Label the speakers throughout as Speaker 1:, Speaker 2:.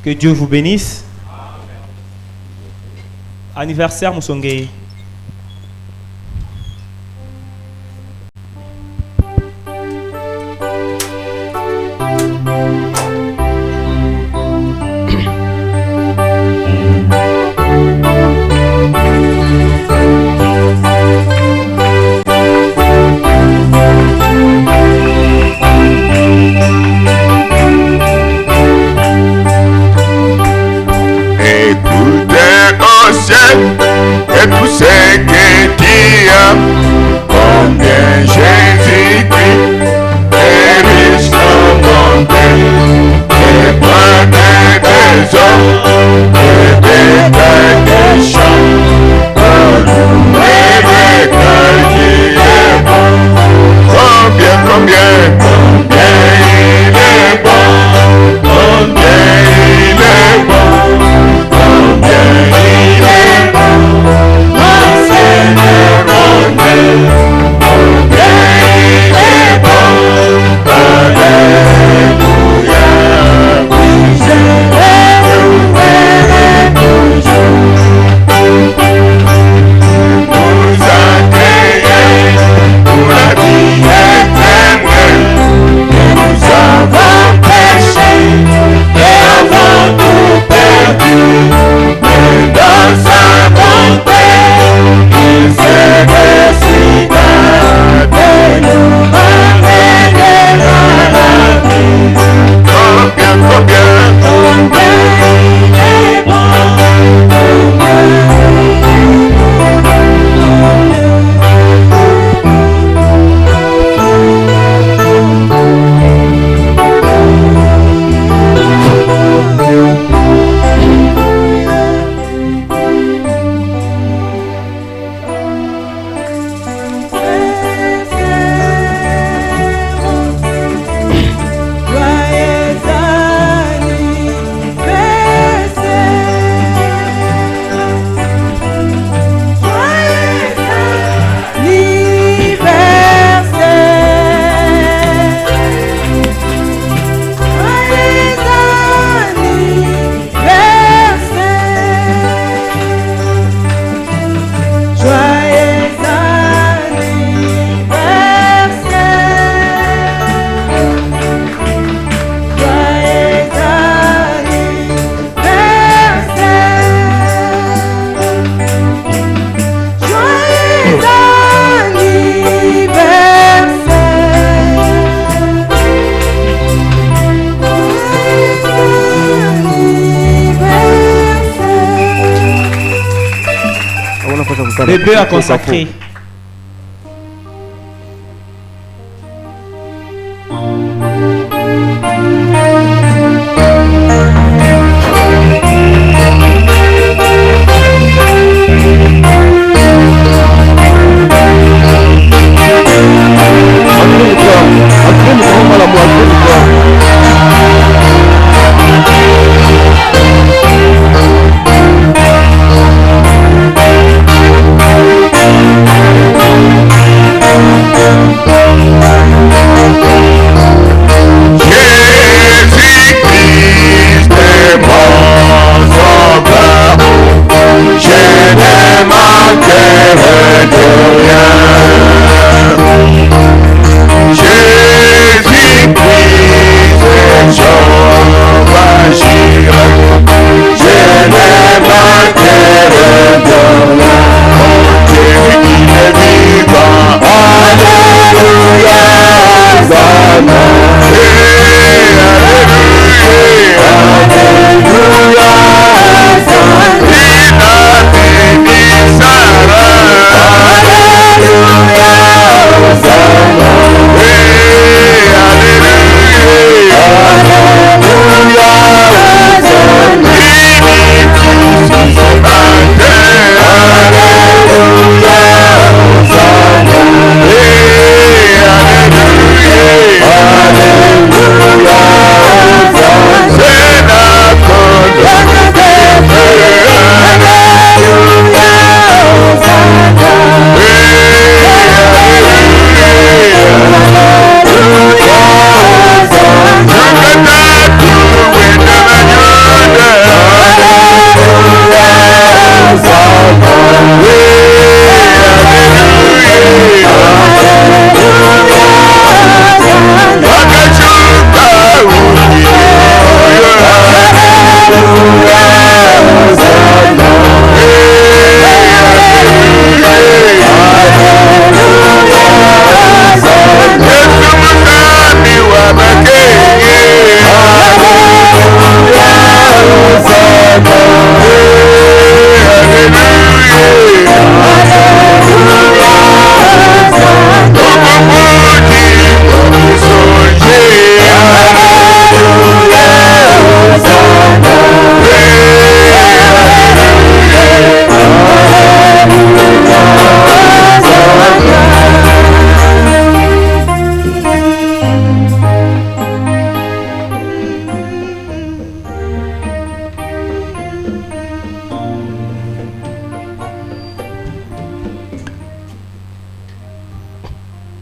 Speaker 1: Que Dieu vous bénisse. Anniversaire Moussongé.
Speaker 2: Et tout ce que tu as, combien Jésus-Christ est riche dans mon cœur, et plein de trésors, et des bêtes qui chantent, pour louer le cœur qui est bon. Combien il est bon, combien il est bon, combien il est bon, mon Seigneur, mon Dieu, combien il est bon, alléluia, oui, je le louerai toujours. Nous a créés pour la vie éternelle, et nous avons péché, et avons tout perdu, mais dans sa bonté, il s'est décidé de nous ramener à la vie. Combien il est bon,
Speaker 1: Bébé a consacré.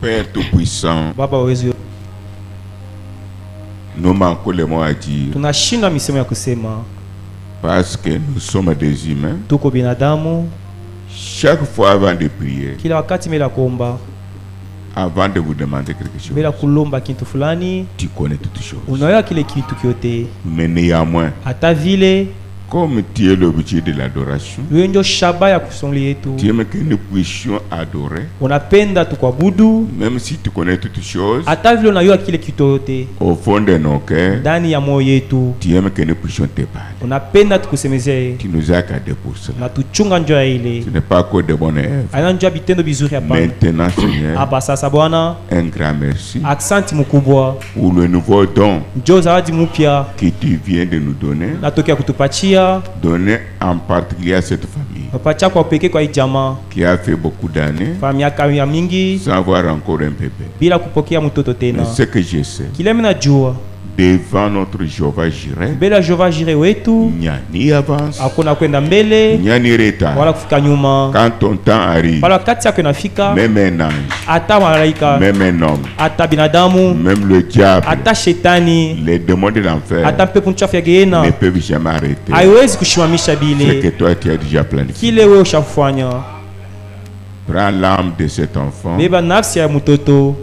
Speaker 2: Père Tout-Puissant,
Speaker 1: Baba wewe,
Speaker 2: nous manquons les mots à dire
Speaker 1: tunashindwa misemo ya kusema,
Speaker 2: parce que nous sommes des humains.
Speaker 1: tuko binadamu.
Speaker 2: Chaque fois avant de prier,
Speaker 1: Kila wakati mbele ya kuomba,
Speaker 2: avant de vous demander quelque chose,
Speaker 1: mbele ya kulomba kitu fulani,
Speaker 2: tu connais toutes choses.
Speaker 1: unaelewa kile kitu kyote.
Speaker 2: Mais néanmoins,
Speaker 1: Hata vile
Speaker 2: comme tu es l'objet de l'adoration,
Speaker 1: wewe ndio shaba ya kusongli yetu,
Speaker 2: tu aimes que nous puissions adorer,
Speaker 1: unapenda tukuabudu.
Speaker 2: même si tu connais toutes choses,
Speaker 1: Hata vile unajua kile kitu yote
Speaker 2: au fond de nos cœurs,
Speaker 1: ndani ya moyo yetu,
Speaker 2: tu aimes que nous puissions te parler.
Speaker 1: unapenda tukusemezee
Speaker 2: Tu nous as accordé pour cela.
Speaker 1: na tuchunga njoo ya ile.
Speaker 2: Ce n'est pas que de bonnes œuvres.
Speaker 1: Aina njoo ya vitendo vizuri hapana.
Speaker 2: Maintenant, Seigneur,
Speaker 1: Hapa sasa Bwana,
Speaker 2: un grand merci
Speaker 1: aksanti mkubwa,
Speaker 2: pour le nouveau don
Speaker 1: njoo zawadi mpya
Speaker 2: que tu viens de nous donner,
Speaker 1: natokea kutupatia,
Speaker 2: donner en particulier à cette famille
Speaker 1: napatia kwa pekee kwa hii jamaa
Speaker 2: qui a fait beaucoup d'années
Speaker 1: kwa miaka ya mingi
Speaker 2: sans avoir encore un bébé.
Speaker 1: bila kupokea mtoto tena.
Speaker 2: Mais ce que je sais,
Speaker 1: Kile mimi najua
Speaker 2: devant notre Jéhovah Jireh,
Speaker 1: mbele ya Jehova Jire wetu
Speaker 2: il n'y a ni avance,
Speaker 1: hakuna kwenda mbele
Speaker 2: il n'y a ni retard.
Speaker 1: wala kufika nyuma.
Speaker 2: Quand ton temps arrive,
Speaker 1: Pale wakati yako inafika,
Speaker 2: même un ange,
Speaker 1: hata malaika,
Speaker 2: même un homme,
Speaker 1: hata binadamu,
Speaker 2: même le diable,
Speaker 1: hata shetani,
Speaker 2: les démons de l'enfer
Speaker 1: hata pepo mchafu ya Gehenna
Speaker 2: ne peuvent jamais arrêter
Speaker 1: haiwezi kushimamisha
Speaker 2: ce que
Speaker 1: bile
Speaker 2: toi tu as déjà planifié.
Speaker 1: kile wewe ushafanya.
Speaker 2: Prends l'âme de cet enfant,
Speaker 1: Beba nafsi ya mtoto,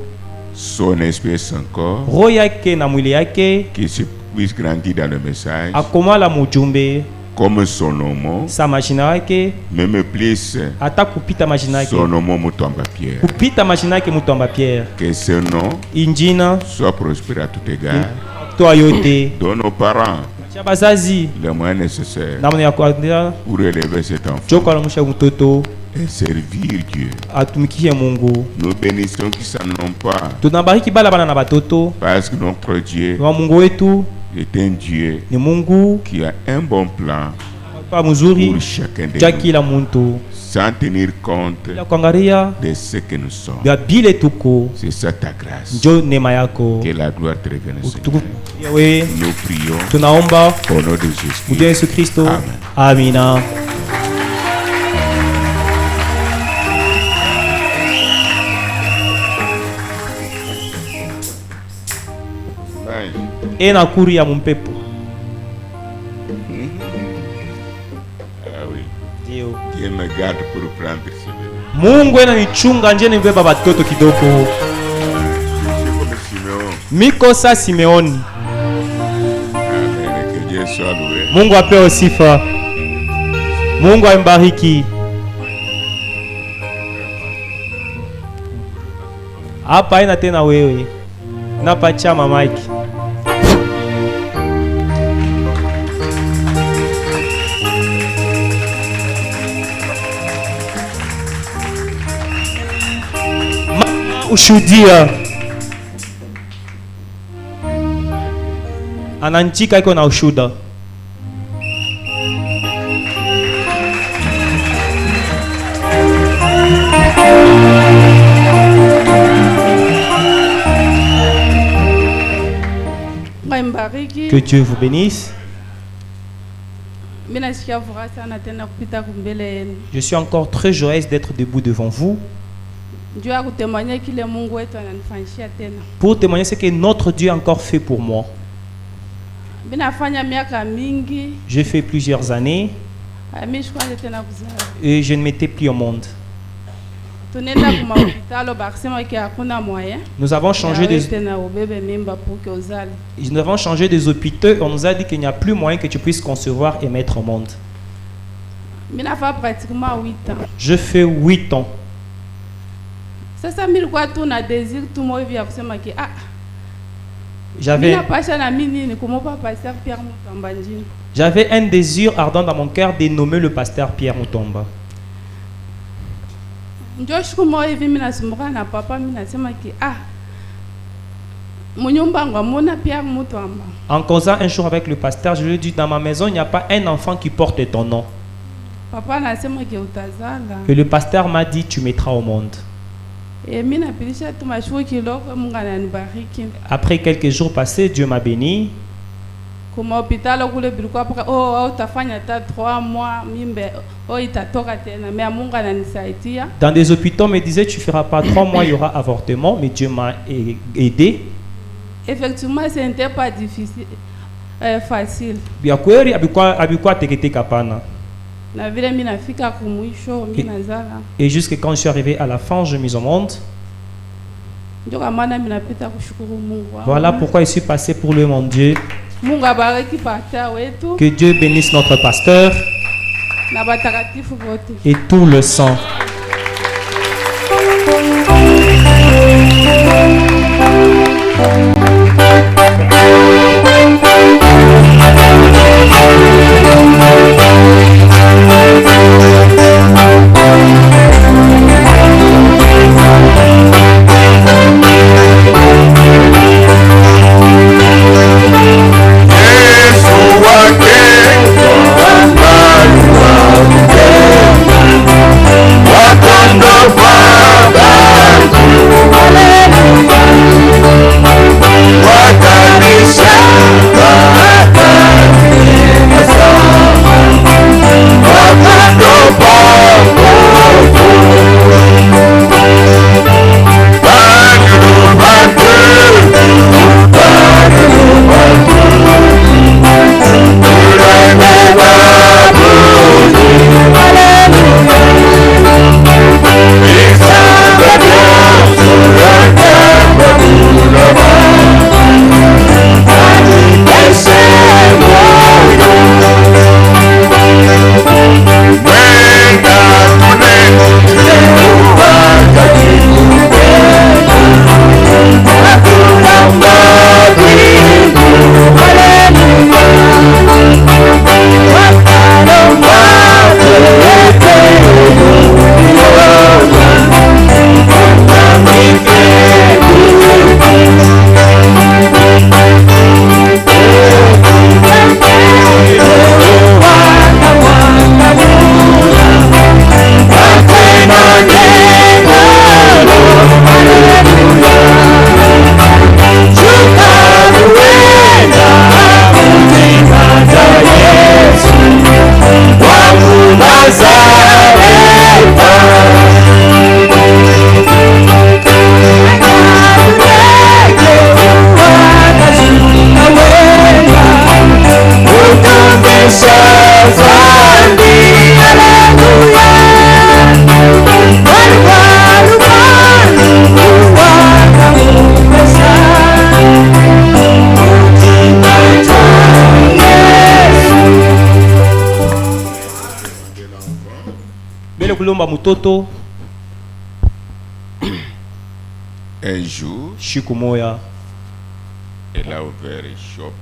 Speaker 2: son esprit et son corps,
Speaker 1: roho yake na mwili yake,
Speaker 2: qu'il se puisse grandir dans le message,
Speaker 1: akomala mujumbe
Speaker 2: comme son nom,
Speaker 1: sa majina yake,
Speaker 2: même plus
Speaker 1: hata kupita majina yake,
Speaker 2: son nom Mutomba Pierre.
Speaker 1: kupita majina yake Mutamba Pierre.
Speaker 2: Que ce nom
Speaker 1: Injina
Speaker 2: soit prospère à tout égard.
Speaker 1: toa yote
Speaker 2: Donne aux parents
Speaker 1: cha bazazi
Speaker 2: les moyens nécessaires
Speaker 1: namna ya kuandaa
Speaker 2: pour élever cet enfant
Speaker 1: joka la msha mtoto
Speaker 2: et servir Dieu.
Speaker 1: atumikie Mungu.
Speaker 2: Nous bénissons qui s'en ont pas,
Speaker 1: Tunabariki bala bana na batoto
Speaker 2: parce que notre Dieu
Speaker 1: wa Mungu wetu
Speaker 2: est un Dieu
Speaker 1: ni Mungu
Speaker 2: qui a un bon plan
Speaker 1: pa mzuri
Speaker 2: pour chacun de
Speaker 1: ja
Speaker 2: nous,
Speaker 1: kila muntu,
Speaker 2: sans tenir compte
Speaker 1: bila kuangalia
Speaker 2: de ce que nous sommes.
Speaker 1: vya bile tuko.
Speaker 2: C'est ça ta grâce.
Speaker 1: Njo neema yako
Speaker 2: Que la gloire te revienne,
Speaker 1: utukufu
Speaker 2: Seigneur.
Speaker 1: wewe.
Speaker 2: Nous prions
Speaker 1: Tunaomba
Speaker 2: au nom de Jésus.
Speaker 1: mujia Yesu Kristo,
Speaker 2: Amen.
Speaker 1: amina. E na kuri ya mumpepo.
Speaker 2: Ah oui.
Speaker 1: Ndio.
Speaker 2: Dieu me garde pour prendre ce bébé.
Speaker 1: Mungu ena nichunga nje nibeba batoto kidogo.
Speaker 2: Je suis comme Simeon.
Speaker 1: Mikosa Simeoni.
Speaker 2: Amen. Que Dieu soit loué.
Speaker 1: Mungu apewe sifa. Mungu ambariki. Hapa ina tena wewe. Napacha mama Mike. Ushuhudia ananchika iko na ushuda. Que Dieu vous bénisse. Je suis encore très joyeuse d'être debout devant vous pour témoigner ce que notre Dieu a encore fait pour moi. J'ai fait plusieurs années et je ne m'étais plus au monde. Nous avons changé des hôpitaux et on nous a dit qu'il n'y a plus moyen que tu puisses concevoir et mettre au monde. Je fais 8 ans. J'avais un désir ardent dans mon cœur de nommer le pasteur Pierre Mutomba. En causant un jour avec le pasteur, je lui ai dit, dans ma maison, il n'y a pas un enfant qui porte ton nom. Et le pasteur m'a dit, tu mettras au monde. Après quelques jours passés, Dieu m'a béni.
Speaker 3: kuma hospitali kule bilikuwa paka au utafanya hata 3 mois mimbe itatoka tena, mais Mungu ananisaidia.
Speaker 1: Dans des hôpitaux, on me disait tu feras pas 3 mois, il y aura avortement, mais Dieu m'a aidé.
Speaker 3: Effectivement, ce n'était pas difficile, facile.
Speaker 1: Bien kweli abikuwa tekete kapana.
Speaker 3: Na vile mimi nafika kumwisho mimi nazala.
Speaker 1: Et jusque quand je suis arrivé à la fin, je mise au monde.
Speaker 3: Ndio kama mimi napita kushukuru Mungu.
Speaker 1: Voilà pourquoi je suis passé pour lui, mon Dieu.
Speaker 3: Mungu abariki pasteur wetu.
Speaker 1: Que Dieu bénisse notre pasteur
Speaker 3: Na batakatifu wote.
Speaker 1: et tout le sang. Mutoto.
Speaker 2: Un jour,
Speaker 1: Shikumoya
Speaker 2: elle a ouvert un shop.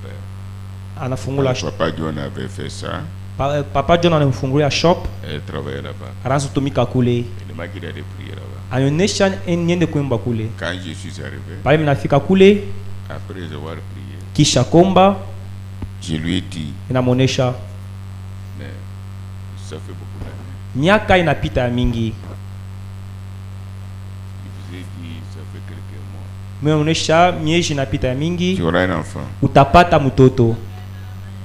Speaker 1: anafungula
Speaker 2: Papa John avait fait ça.
Speaker 1: Papa John anamfungulia shop,
Speaker 2: Elle travaillait là-bas.
Speaker 1: anaanza kutumika kule,
Speaker 2: Elle m'a dit d'aller prier là-bas.
Speaker 1: anaonyesha niende kuimba kule.
Speaker 2: Quand je suis arrivé,
Speaker 1: Pale minafika kule,
Speaker 2: après avoir prié,
Speaker 1: kisha komba,
Speaker 2: je lui ai dit,
Speaker 1: inamuonesha
Speaker 2: mais ça fait beaucoup d'années.
Speaker 1: miaka inapita ya mingi.
Speaker 2: Je vous ai dit, ça fait quelques mois.
Speaker 1: Meonesha miezi inapita ya mingi,
Speaker 2: Tu auras un enfant,
Speaker 1: utapata mtoto,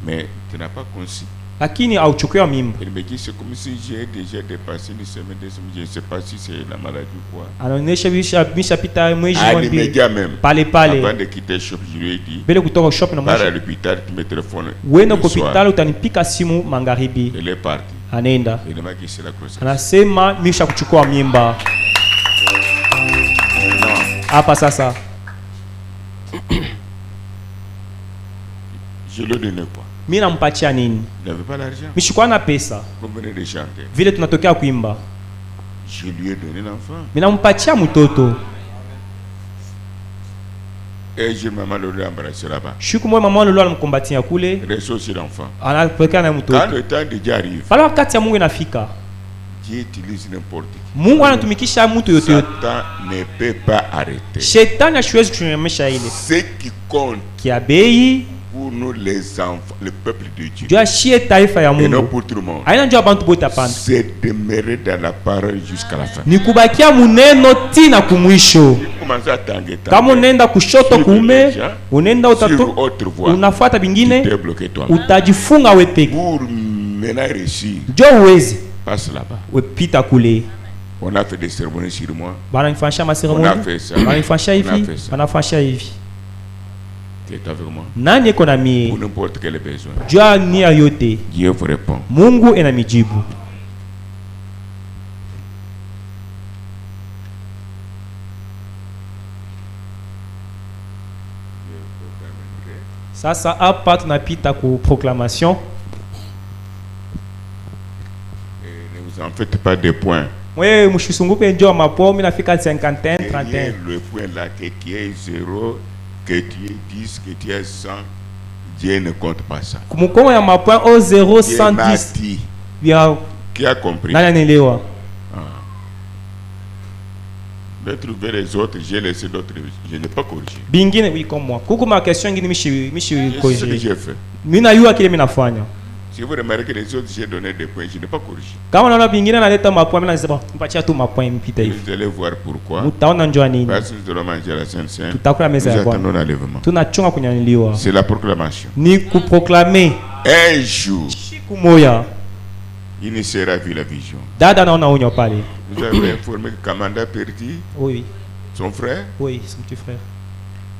Speaker 2: mais tu n'as pas conçu.
Speaker 1: lakini auchukua mimba.
Speaker 2: Il me dit, c'est comme si j'ai déjà dépassé une semaine, 2 semaines, je ne sais pas si c'est la maladie ou quoi.
Speaker 1: Anaonesha bishapita mwezi
Speaker 2: À
Speaker 1: mbili.
Speaker 2: l'immédiat même,
Speaker 1: Pale
Speaker 2: avant
Speaker 1: pale
Speaker 2: de quitter le shop, je lui ai dit,
Speaker 1: bele kutoka shop na
Speaker 2: pars à
Speaker 1: mwisho
Speaker 2: l'hôpital, tu me téléphones.
Speaker 1: wenda
Speaker 2: le
Speaker 1: kwa
Speaker 2: soir.
Speaker 1: hospitali utanipika simu magharibi.
Speaker 2: Elle est partie.
Speaker 1: Anaenda
Speaker 2: Il m'a dit, c'est la grossesse.
Speaker 1: anasema misha kuchukua mimba hapa sasa.
Speaker 2: Je lui ai donné quoi?
Speaker 1: Mimi nampatia nini?
Speaker 2: Il n'avait pas l'argent.
Speaker 1: Mishikuwa na pesa
Speaker 2: Vous venez de chanter.
Speaker 1: vile tunatokea kuimba,
Speaker 2: Je lui ai donné l'enfant.
Speaker 1: mimi nampatia mtoto.
Speaker 2: Et je maman le lui a embrassé là-bas.
Speaker 1: Shuku mwe mama lolo anamkumbatia kule,
Speaker 2: Reste aussi l'enfant.
Speaker 1: anapeleka na
Speaker 2: Quand
Speaker 1: mtoto.
Speaker 2: le temps déjà arrive,
Speaker 1: Pale wakati ya Mungu inafika,
Speaker 2: Dieu utilise n'importe qui.
Speaker 1: Mungu anatumikisha mtu yote yote.
Speaker 2: Satan ne peut pas arrêter.
Speaker 1: Shetani hasiwezi kushemesha ile
Speaker 2: Ce qui compte
Speaker 1: kia bei
Speaker 2: pour pour nous les enfants, le peuple de Dieu.
Speaker 1: Juu ya shie taifa ya
Speaker 2: Et non
Speaker 1: Mungu.
Speaker 2: pour tout le monde.
Speaker 1: Haina njoo abantu bote hapana.
Speaker 2: C'est demeurer dans la parole jusqu'à la fin.
Speaker 1: Ni kubakia muneno tina kumwisho.
Speaker 2: Commencez à tanguer.
Speaker 1: Kama unaenda kushoto kuume, unaenda
Speaker 2: Sur autre voie.
Speaker 1: unafuata
Speaker 2: Tu
Speaker 1: bingine,
Speaker 2: t'es bloqué toi.
Speaker 1: utajifunga we peke.
Speaker 2: Pour maintenant réussir,
Speaker 1: Njoo uwezi
Speaker 2: passe là-bas.
Speaker 1: wepita kule.
Speaker 2: On a fait des cérémonies sur moi.
Speaker 1: Bananifanyisha
Speaker 2: On a
Speaker 1: maseremoni,
Speaker 2: fait ça.
Speaker 1: bananifanyisha
Speaker 2: On a
Speaker 1: hivi,
Speaker 2: fait ça.
Speaker 1: banafanyisha hivi.
Speaker 2: Tu es avec moi.
Speaker 1: Nani eko na mie?
Speaker 2: Pour n'importe quel besoin.
Speaker 1: Juu ya nia yote,
Speaker 2: Dieu vous répond.
Speaker 1: Mungu enamijibu. Sasa hapa tunapita ku proclamation.
Speaker 2: Et ne vous en faites pas des points.
Speaker 1: Wewe mshisungupe njoo mapo, mimi nafika 51
Speaker 2: Derrière
Speaker 1: 31.
Speaker 2: le point là, que tu es 0, que tu es 10, que tu es 100, Dieu ne compte pas ça.
Speaker 1: Kumukongo ya mapoint au 0
Speaker 2: Dieu m'a
Speaker 1: 110.
Speaker 2: dit.
Speaker 1: Vya
Speaker 2: Qui a compris?
Speaker 1: nani anielewa?
Speaker 2: De trouver les autres, j'ai laissé d'autres, je n'ai pas corrigé.
Speaker 1: Bingine oui comme moi. Kuku ma question ngine mishi
Speaker 2: C'est ce que
Speaker 1: koje.
Speaker 2: j'ai fait.
Speaker 1: Mimi najua kile mimi nafanya.
Speaker 2: Si vous remarquez que les autres, j'ai donné des points, je n'ai pas corrigé.
Speaker 1: Kama naona bingine naleta mapoint mimi nasema mpatia tu mapoint mpita hivi.
Speaker 2: Vous allez voir pourquoi.
Speaker 1: Mutaona njoo nini?
Speaker 2: Parce que nous allons manger à la Sainte-Sainte.
Speaker 1: Tutakula
Speaker 2: Nous
Speaker 1: meza ya
Speaker 2: attendons
Speaker 1: Bwana.
Speaker 2: l'enlèvement.
Speaker 1: Tunachunga kunyanyuliwa.
Speaker 2: C'est la proclamation.
Speaker 1: Ni kuproklame
Speaker 2: Un jour,
Speaker 1: siku moya.
Speaker 2: il ne sera vu la vision.
Speaker 1: Dada naona onyo pale.
Speaker 2: Vous avez informé que Kamanda a perdu
Speaker 1: Oui,
Speaker 2: son frère.
Speaker 1: oui, son petit frère.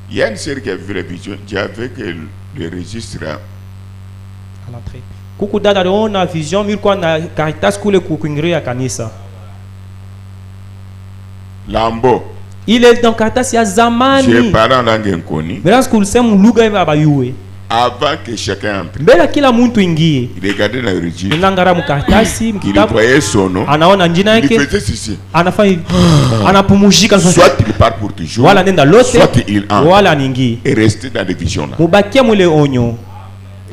Speaker 2: Il y a une sœur qui a vu la vision. J'avais que le registre
Speaker 1: À l'entrée. Kuku dada aliona vision milikuwa na Caritas kule kuingilia kanisa.
Speaker 2: Lambo.
Speaker 1: Il est dans Caritas ya
Speaker 2: J'ai
Speaker 1: zamani.
Speaker 2: parlé en langue inconnue
Speaker 1: Mbele sikulisema lugha hivi abayue.
Speaker 2: avant que chacun entre.
Speaker 1: Mbele kila muntu ingie.
Speaker 2: Il regardait dans le registre.
Speaker 1: Nilangara mu Caritas
Speaker 2: Il
Speaker 1: mkitabu.
Speaker 2: voyait son nom.
Speaker 1: Anaona njina
Speaker 2: Il
Speaker 1: yake.
Speaker 2: faisait ceci.
Speaker 1: Anafanya hivi. Anapumuzika sasa.
Speaker 2: Soit il part pour toujours,
Speaker 1: Wala nenda lote.
Speaker 2: soit il entre.
Speaker 1: Wala ningi.
Speaker 2: Et rester dans des visions là.
Speaker 1: Mubakie mule onyo.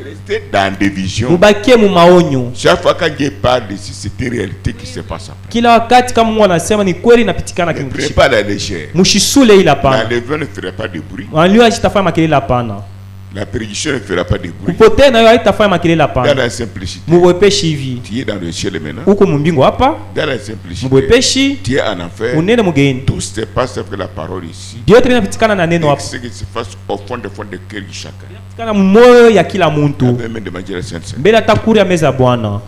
Speaker 2: Rester dans des visions.
Speaker 1: Mubakie mu maonyo.
Speaker 2: Chaque fois quand Dieu parle ici, c'est une réalité qui se passe après.
Speaker 1: Kila wakati kama Mungu anasema ni kweli inapitikana
Speaker 2: Ne prenez
Speaker 1: kimshika.
Speaker 2: pas la légère.
Speaker 1: Mushisule ila pana.
Speaker 2: L'enlèvement ne fera pas de bruit.
Speaker 1: Wanaliwa hajitafanya makelele hapana.
Speaker 2: La prédiction ne fera pas de bruit.
Speaker 1: Kupotea nayo haitafanya makelele
Speaker 2: Dans
Speaker 1: hapana.
Speaker 2: la simplicité.
Speaker 1: Mubwepeshi hivi.
Speaker 2: Tu es dans le ciel maintenant.
Speaker 1: Huko mumbingu hapa.
Speaker 2: Dans la simplicité.
Speaker 1: Mubwepeshi.
Speaker 2: Tu es en enfer.
Speaker 1: Unene mugeni.
Speaker 2: Tout se passe avec la parole ici.
Speaker 1: Yote inapitikana na neno
Speaker 2: Et
Speaker 1: hapa.
Speaker 2: ce qui se passe au fond de cœur de chacun.
Speaker 1: Inapitikana moyo ya kila muntu.
Speaker 2: Même de manger la Sainte Sainte.
Speaker 1: Mbele atakuri ya meza ya Bwana.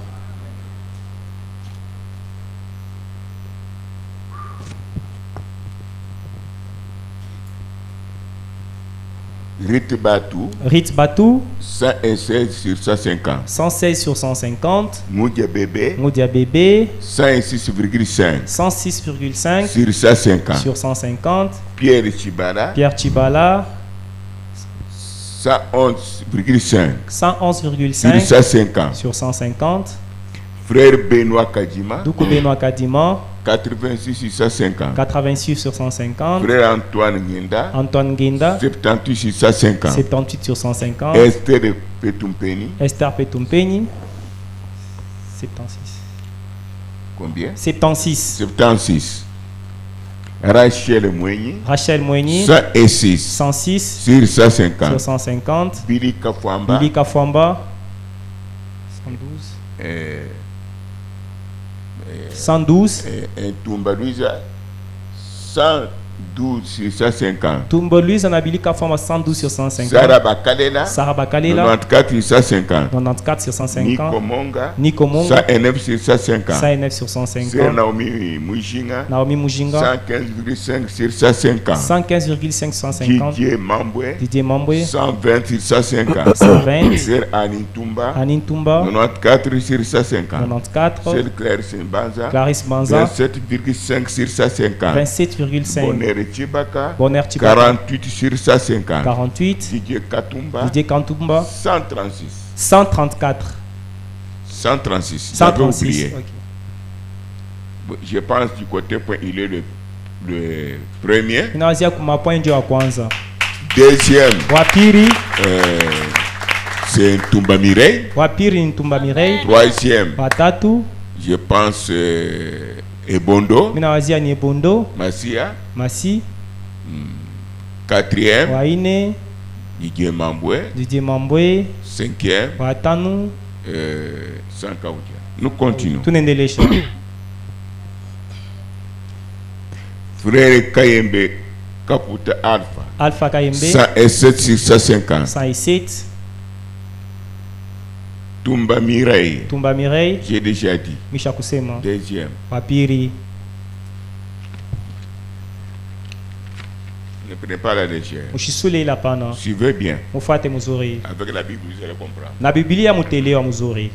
Speaker 2: Rite Batou,
Speaker 1: Rit Batu
Speaker 2: 116 sur 150.
Speaker 1: 116 sur 150.
Speaker 2: Moudia Bébé,
Speaker 1: Moudia Bébé
Speaker 2: 106,5
Speaker 1: 106,5
Speaker 2: sur 150.
Speaker 1: sur 150.
Speaker 2: Pierre Chibala,
Speaker 1: Pierre Chibala
Speaker 2: 111,5 sur
Speaker 1: 111,5
Speaker 2: 150.
Speaker 1: sur 150.
Speaker 2: Frère Benoît Kadima,
Speaker 1: Doukou Benoît Kadima
Speaker 2: 86 sur 150.
Speaker 1: 86 sur 150.
Speaker 2: Frère Antoine Nginda,
Speaker 1: Antoine Guinda
Speaker 2: 78 sur 150.
Speaker 1: 78 sur 150.
Speaker 2: Esther Petumpeni,
Speaker 1: Esther Petumpeni 76.
Speaker 2: combien?
Speaker 1: 76.
Speaker 2: 76. Rachel Moueni,
Speaker 1: Rachel Moigny
Speaker 2: 106
Speaker 1: 106
Speaker 2: sur
Speaker 1: sur
Speaker 2: 150.
Speaker 1: 150.
Speaker 2: Billy Kafwamba,
Speaker 1: Billy Kafwamba 112.
Speaker 2: Ntumba Luisa, 112 sur 150.
Speaker 1: Tumbo Louise na Billy Kafwamba 112 sur 150.
Speaker 2: Sarah Bakalela,
Speaker 1: Sarah Bakalela
Speaker 2: 94 sur 150.
Speaker 1: 94 sur 150.
Speaker 2: Nico Monga,
Speaker 1: Nico Monga
Speaker 2: 109 sur 150.
Speaker 1: 109 sur
Speaker 2: Sœur
Speaker 1: 150.
Speaker 2: Naomi Mujinga,
Speaker 1: Naomi Mujinga
Speaker 2: 115,5 sur 150.
Speaker 1: 115,5 sur 150.
Speaker 2: Didier Mambwe,
Speaker 1: Didier Mambwe
Speaker 2: 120 sur 150.
Speaker 1: 120.
Speaker 2: Sœur Annie Tumba,
Speaker 1: Anine Tumba
Speaker 2: 94 sur 150.
Speaker 1: 94.
Speaker 2: Sœur Claire Simbanza,
Speaker 1: Clarisse Banza
Speaker 2: 27,5 sur 150.
Speaker 1: 27,5.
Speaker 2: Bonheur Chibaka,
Speaker 1: Bonheur Chibaka
Speaker 2: 48 sur 150.
Speaker 1: 48.
Speaker 2: Didier Katumba,
Speaker 1: Didier Kantumba
Speaker 2: 136.
Speaker 1: 134.
Speaker 2: 136. J'avais
Speaker 1: 136.
Speaker 2: oublié.
Speaker 1: Ok.
Speaker 2: Je pense du côté point, il est le premier.
Speaker 1: Inawazia kumapoint ndio wa kwanza.
Speaker 2: Deuxième,
Speaker 1: Wa pili,
Speaker 2: c'est Tumba Mireille.
Speaker 1: wa pili ni Tumba Mireille.
Speaker 2: Troisième,
Speaker 1: Wa tatu,
Speaker 2: je pense Ebondo,
Speaker 1: minawazia ni Ebondo,
Speaker 2: Massia.
Speaker 1: Masi.
Speaker 2: Quatrième,
Speaker 1: Wa ine,
Speaker 2: Didier Mamboué,
Speaker 1: Didier Mamboué,
Speaker 2: 5e,
Speaker 1: watanu
Speaker 2: 140. Nous continuons.
Speaker 1: tunendelesha.
Speaker 2: Frère Kayembe Kaputa Alpha,
Speaker 1: Alpha Kayembe
Speaker 2: 107 sur 150.
Speaker 1: 107,
Speaker 2: Tumba Mireille,
Speaker 1: Tumba Mireille,
Speaker 2: j'ai déjà dit.
Speaker 1: Misha Kusema,
Speaker 2: 2e.
Speaker 1: Wapiri,
Speaker 2: Ne prenez pas la légère.
Speaker 1: Mushisule ila pana,
Speaker 2: Suivez bien.
Speaker 1: mufate muzuri.
Speaker 2: Avec la Bible, vous allez comprendre.
Speaker 1: Na Biblia mutelewa muzuri.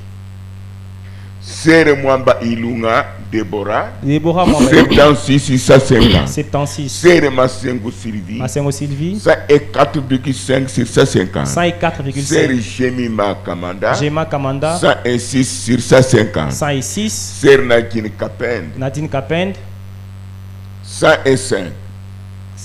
Speaker 2: Sere Mwamba Ilunga Deborah,
Speaker 1: Deborah Mwamba
Speaker 2: 76 sur 150.
Speaker 1: 76,
Speaker 2: Sere Masengo Sylvie,
Speaker 1: Masengo Sylvie,
Speaker 2: 104,5 sur 150.
Speaker 1: 104,5,
Speaker 2: Sere Jemima Kamanda,
Speaker 1: Jema Kamanda,
Speaker 2: 106 sur 150.
Speaker 1: 106,
Speaker 2: Sere Nadine Kapend,
Speaker 1: Nadine Kapend,
Speaker 2: 105.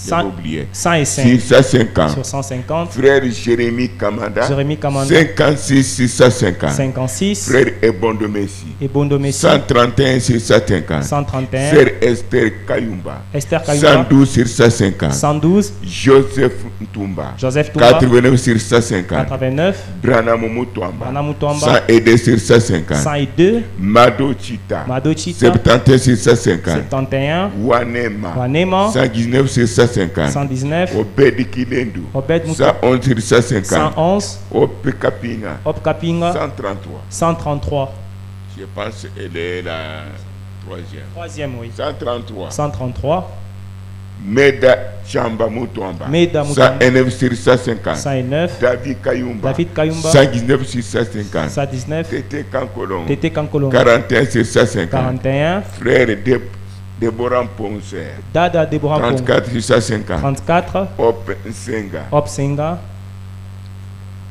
Speaker 2: J'ai
Speaker 1: 100,
Speaker 2: oublié.
Speaker 1: 105
Speaker 2: Sur 150.
Speaker 1: sur 150,
Speaker 2: Frère Jérémy Kamanda,
Speaker 1: Jérémy Kamanda,
Speaker 2: 56 sur 150.
Speaker 1: 56,
Speaker 2: Frère Ebondo Messi,
Speaker 1: Ebondo Messi,
Speaker 2: 131 sur 150.
Speaker 1: 131,
Speaker 2: Sœur Esther Kayumba,
Speaker 1: Esther Kayumba,
Speaker 2: 112 sur 150.
Speaker 1: 112,
Speaker 2: Joseph Ntumba,
Speaker 1: Joseph Tumba,
Speaker 2: 89 sur 150.
Speaker 1: 89,
Speaker 2: Branham Mutwamba,
Speaker 1: Bana Mutomba,
Speaker 2: 102 sur 150.
Speaker 1: 102,
Speaker 2: Mado Chita,
Speaker 1: Mado Chita,
Speaker 2: 71 sur 150.
Speaker 1: 71,
Speaker 2: Wanema,
Speaker 1: Wanema,
Speaker 2: 119 sur 150.
Speaker 1: 119,
Speaker 2: Obed Kilendu,
Speaker 1: Obed Muto,
Speaker 2: 111 sur 150.
Speaker 1: 111,
Speaker 2: Op Kapinga,
Speaker 1: Hop Kapinga,
Speaker 2: 133.
Speaker 1: 133,
Speaker 2: Je pense qu'elle est la troisième.
Speaker 1: troisième, oui,
Speaker 2: 133.
Speaker 1: 133,
Speaker 2: Meda Chamba Mutwamba,
Speaker 1: Meda Mutwamba,
Speaker 2: 109 sur 150.
Speaker 1: 109,
Speaker 2: David Kayumba,
Speaker 1: David Kayumba,
Speaker 2: 119 sur 150.
Speaker 1: 119,
Speaker 2: Tété Kankolon,
Speaker 1: Tété Kankolongo,
Speaker 2: 41 sur 150.
Speaker 1: 41,
Speaker 2: Frère Déborah Poncer,
Speaker 1: Dada Deborah Pongo,
Speaker 2: 34 sur 150.
Speaker 1: 34,
Speaker 2: Op Nsenga,
Speaker 1: Hop Senga,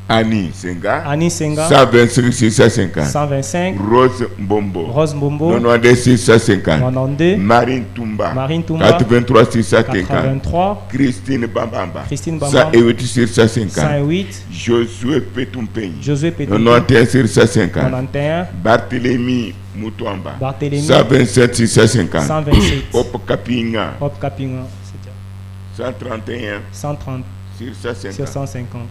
Speaker 2: Annie Senga,
Speaker 1: Annie Senga,
Speaker 2: 125 sur 150.
Speaker 1: 125,
Speaker 2: Rose Mbombo,
Speaker 1: Rose Mbombo,
Speaker 2: 92 sur 150.
Speaker 1: 92,
Speaker 2: Marine Tumba,
Speaker 1: Marine Tumba,
Speaker 2: 83 sur 150.
Speaker 1: 83,
Speaker 2: Christine Bambamba,
Speaker 1: Christine Bambamba,
Speaker 2: 108 sur 150.
Speaker 1: 108,
Speaker 2: Josué Petumpeñi,
Speaker 1: Josué Pétou,
Speaker 2: 91 sur 150.
Speaker 1: 91,
Speaker 2: Barthélemy Mutwamba,
Speaker 1: Barthélemy,
Speaker 2: 127 sur 150.
Speaker 1: 127,
Speaker 2: Op Kapinga,
Speaker 1: Hop Kapinga, c'était
Speaker 2: 131
Speaker 1: 130
Speaker 2: sur
Speaker 1: sur
Speaker 2: 150.
Speaker 1: 150,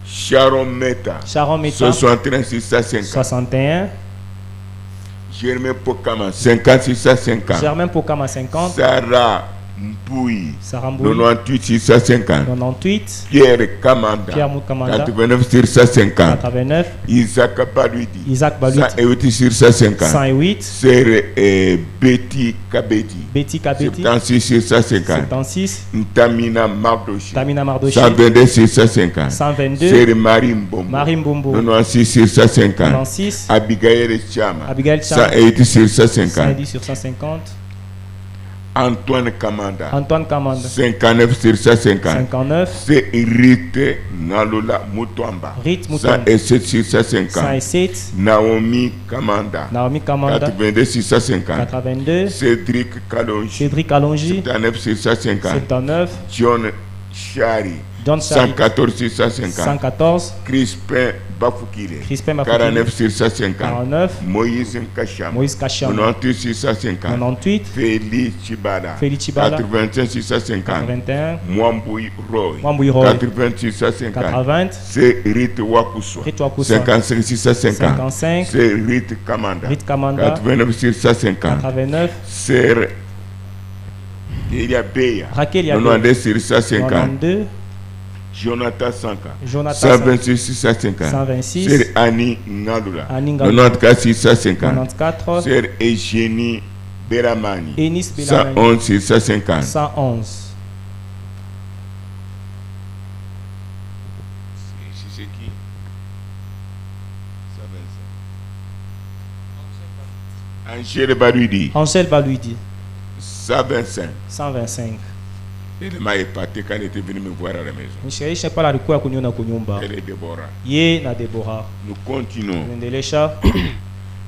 Speaker 2: Sharon Meta,
Speaker 1: Sharon Meta,
Speaker 2: 61 sur 150.
Speaker 1: 61,
Speaker 2: Germain Pokama, 50 sur 150.
Speaker 1: Germain Pokama 50,
Speaker 2: Sarah Mpouyi,
Speaker 1: Sarah Mboui,
Speaker 2: 98 sur 150.
Speaker 1: 98,
Speaker 2: Pierre Kamanda,
Speaker 1: Pierre Moukamanda,
Speaker 2: 89 sur 150.
Speaker 1: 89,
Speaker 2: Isaac Baluidi,
Speaker 1: Isaac Balut,
Speaker 2: 108 sur 150.
Speaker 1: 108,
Speaker 2: Sœur Betty Kabedi,
Speaker 1: Betty Kabeti,
Speaker 2: 76 sur 150.
Speaker 1: 76,
Speaker 2: Ntamina Mardoshi,
Speaker 1: Tamina Mardochi,
Speaker 2: 122 sur 150.
Speaker 1: 122,
Speaker 2: Sœur Marie Mbombo,
Speaker 1: Marie Mbombo,
Speaker 2: 96 sur 150.
Speaker 1: 96,
Speaker 2: Abigail Chama,
Speaker 1: Abigail Chama,
Speaker 2: 108 sur 150.
Speaker 1: 110 sur 150,
Speaker 2: Antoine Kamanda,
Speaker 1: Antoine Kamanda,
Speaker 2: 59 sur 150.
Speaker 1: 59,
Speaker 2: C'est Rite Nalola Mutwamba,
Speaker 1: Rite Mutwamba,
Speaker 2: 107 sur 150.
Speaker 1: 107,
Speaker 2: Naomi Kamanda,
Speaker 1: Naomi Kamanda,
Speaker 2: 82 sur 150.
Speaker 1: 82,
Speaker 2: Cédric Kalonji,
Speaker 1: Cédric Alongi,
Speaker 2: 79 sur 150.
Speaker 1: 79,
Speaker 2: John Chari,
Speaker 1: John Chari,
Speaker 2: 114 sur 150.
Speaker 1: 114,
Speaker 2: Crispin Bafukile,
Speaker 1: Crispin Bafukile,
Speaker 2: 49 sur 150.
Speaker 1: 49,
Speaker 2: Moïse Nkacham,
Speaker 1: Moïse Kacham,
Speaker 2: 98 sur 150.
Speaker 1: 98,
Speaker 2: Félix Chibala,
Speaker 1: Félix Chibala,
Speaker 2: 85 sur 150.
Speaker 1: 81,
Speaker 2: Mwambui Roy,
Speaker 1: Mwambui Roy,
Speaker 2: 80 sur 150.
Speaker 1: 80,
Speaker 2: C'est Rite Wakuswa,
Speaker 1: Rite Wakuswa,
Speaker 2: 55 sur 150.
Speaker 1: 55,
Speaker 2: C'est Rite Kamanda,
Speaker 1: Rite Kamanda,
Speaker 2: 89 sur 150.
Speaker 1: 89,
Speaker 2: C'est Elia Beya,
Speaker 1: Raquel Yabe,
Speaker 2: 92 sur 150.
Speaker 1: 92,
Speaker 2: Jonathan Sanka,
Speaker 1: Jonathan
Speaker 2: 126 sur 150.
Speaker 1: 126,
Speaker 2: C'est Annie Ngalula,
Speaker 1: Annie Ngalula,
Speaker 2: 94 sur 150.
Speaker 1: 94,
Speaker 2: C'est Eugénie Beramani,
Speaker 1: Enis Belamani,
Speaker 2: 111 sur 150.
Speaker 1: 111,
Speaker 2: C'est qui? 125. Angèle Baluidi,
Speaker 1: Angèle Baluidi,
Speaker 2: 125.
Speaker 1: 125.
Speaker 2: Elle m'a épaté quand elle était venue me voir à la maison.
Speaker 1: Nishaisha pala alikuwa kuniona kunyumba
Speaker 2: Elle est Déborah.
Speaker 1: ye na Deborah.
Speaker 2: Nous continuons.
Speaker 1: Tuendelesha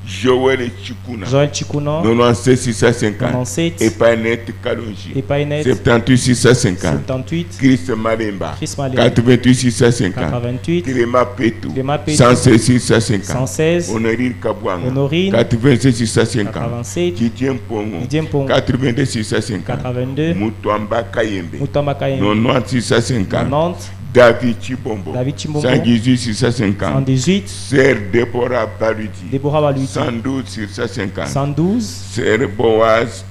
Speaker 2: Joël Chikuna.
Speaker 1: Joël Chikuna,
Speaker 2: 97 650.
Speaker 1: 97,
Speaker 2: Epainet Kalonji.
Speaker 1: Epainet,
Speaker 2: 78 650.
Speaker 1: 78,
Speaker 2: Christ Malemba.
Speaker 1: Chris Malemba,
Speaker 2: 88 650.
Speaker 1: 88,
Speaker 2: Clément Petou.
Speaker 1: Clément Petou,
Speaker 2: 116 650.
Speaker 1: 116,
Speaker 2: Honorine Kabouanga.
Speaker 1: Honorine,
Speaker 2: 86 650.
Speaker 1: 87,
Speaker 2: Didier Mpongo.
Speaker 1: Didier Mpongo,
Speaker 2: 82 650.
Speaker 1: 82,
Speaker 2: Moutouamba Kayembe.
Speaker 1: Moutamba Kayembe,
Speaker 2: 90 650.
Speaker 1: 90,
Speaker 2: David Chibombo.
Speaker 1: David Chimbombo,
Speaker 2: 118 650.
Speaker 1: 118,
Speaker 2: Sœur Déborah Baludi.
Speaker 1: Déborah Baluti,
Speaker 2: 112 650.
Speaker 1: 112,
Speaker 2: Sœur Boaz.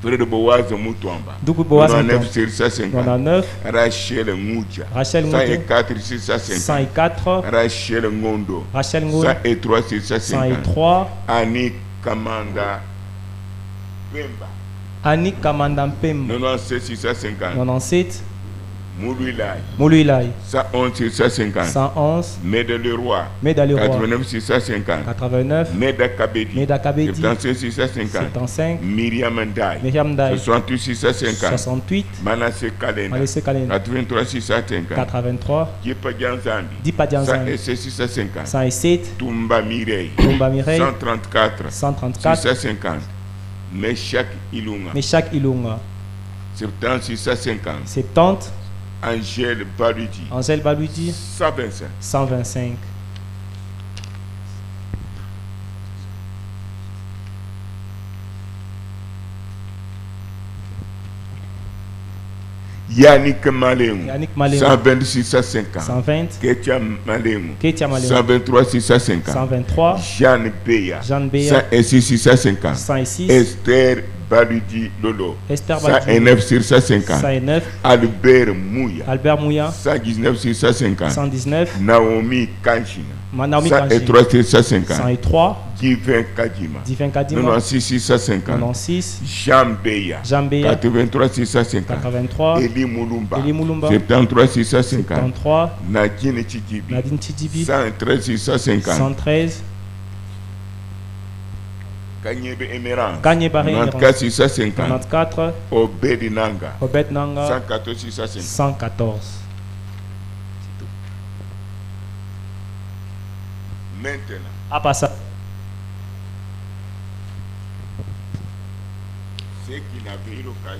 Speaker 2: Frère de Boaz Moutouamba.
Speaker 1: Double Boaz,
Speaker 2: 99 650.
Speaker 1: 99,
Speaker 2: Rachel Ngoucha.
Speaker 1: Rachel Ngoto,
Speaker 2: 104 650.
Speaker 1: 104,
Speaker 2: Rachel Ngondo.
Speaker 1: Rachel Ngoto,
Speaker 2: 103 650.
Speaker 1: 103,
Speaker 2: Annie Kamanda Pemba.
Speaker 1: Annick Kamanda Mpemba,
Speaker 2: 97 650.
Speaker 1: 97,
Speaker 2: Moulouilai.
Speaker 1: Moulouilai,
Speaker 2: 111 650.
Speaker 1: 111,
Speaker 2: Meda le Roi.
Speaker 1: Meda le Roi,
Speaker 2: 89 650.
Speaker 1: 89,
Speaker 2: Meda Kabedi.
Speaker 1: Meda Kabedi,
Speaker 2: 76 650.
Speaker 1: 75,
Speaker 2: Myriam Ndaye.
Speaker 1: Myriam Ndaye,
Speaker 2: 68 650.
Speaker 1: 68,
Speaker 2: Manasseh Kalenda.
Speaker 1: Malessé Kalenda,
Speaker 2: 83 650.
Speaker 1: 83,
Speaker 2: Kipa Dianzambi.
Speaker 1: Dipa Dianzambi,
Speaker 2: 650.
Speaker 1: 107,
Speaker 2: Tumba Mireille.
Speaker 1: Tomba Mireille,
Speaker 2: 134.
Speaker 1: 134,
Speaker 2: 650. Meshak Ilunga.
Speaker 1: Meshak Ilunga,
Speaker 2: 76 650.
Speaker 1: 70,
Speaker 2: Angèle Baludi.
Speaker 1: Angèle Baluti,
Speaker 2: 125.
Speaker 1: 125,
Speaker 2: Yannick Malengu.
Speaker 1: Yannick Malengu,
Speaker 2: 126 650.
Speaker 1: 120,
Speaker 2: Ketia Malengu.
Speaker 1: Ketia Malengu,
Speaker 2: 123 650.
Speaker 1: 123,
Speaker 2: Jeanne Beya.
Speaker 1: Jeanne Beya,
Speaker 2: 106 650.
Speaker 1: 106,
Speaker 2: Esther Baludi Lolo.
Speaker 1: Esther Baluti,
Speaker 2: 109 650.
Speaker 1: 109,
Speaker 2: Albert Mouya.
Speaker 1: Albert Mouya,
Speaker 2: 119 650.
Speaker 1: 119,
Speaker 2: Naomi Kanchina.
Speaker 1: Naomi Kanchi,
Speaker 2: 103 650.
Speaker 1: 103,
Speaker 2: Divin Kadima.
Speaker 1: Divin Kadima,
Speaker 2: 96 650.
Speaker 1: 96,
Speaker 2: Jean Beya.
Speaker 1: Jean Beya,
Speaker 2: 83 650.
Speaker 1: 83,
Speaker 2: Eli Moulumba.
Speaker 1: Eli Moulumba,
Speaker 2: 73 650.
Speaker 1: 73,
Speaker 2: Nadine Chidibi.
Speaker 1: Nadine Tidibi,
Speaker 2: 113 650.
Speaker 1: 113,
Speaker 2: Kanyebe Emerance.
Speaker 1: Kanyeba
Speaker 2: 94 650.
Speaker 1: 94,
Speaker 2: Obedi Nanga.
Speaker 1: Robert Nanga,
Speaker 2: 114 650.
Speaker 1: 114.
Speaker 2: Maintenant,
Speaker 1: À part ça,
Speaker 2: ceux qui n'avaient eu l'occasion,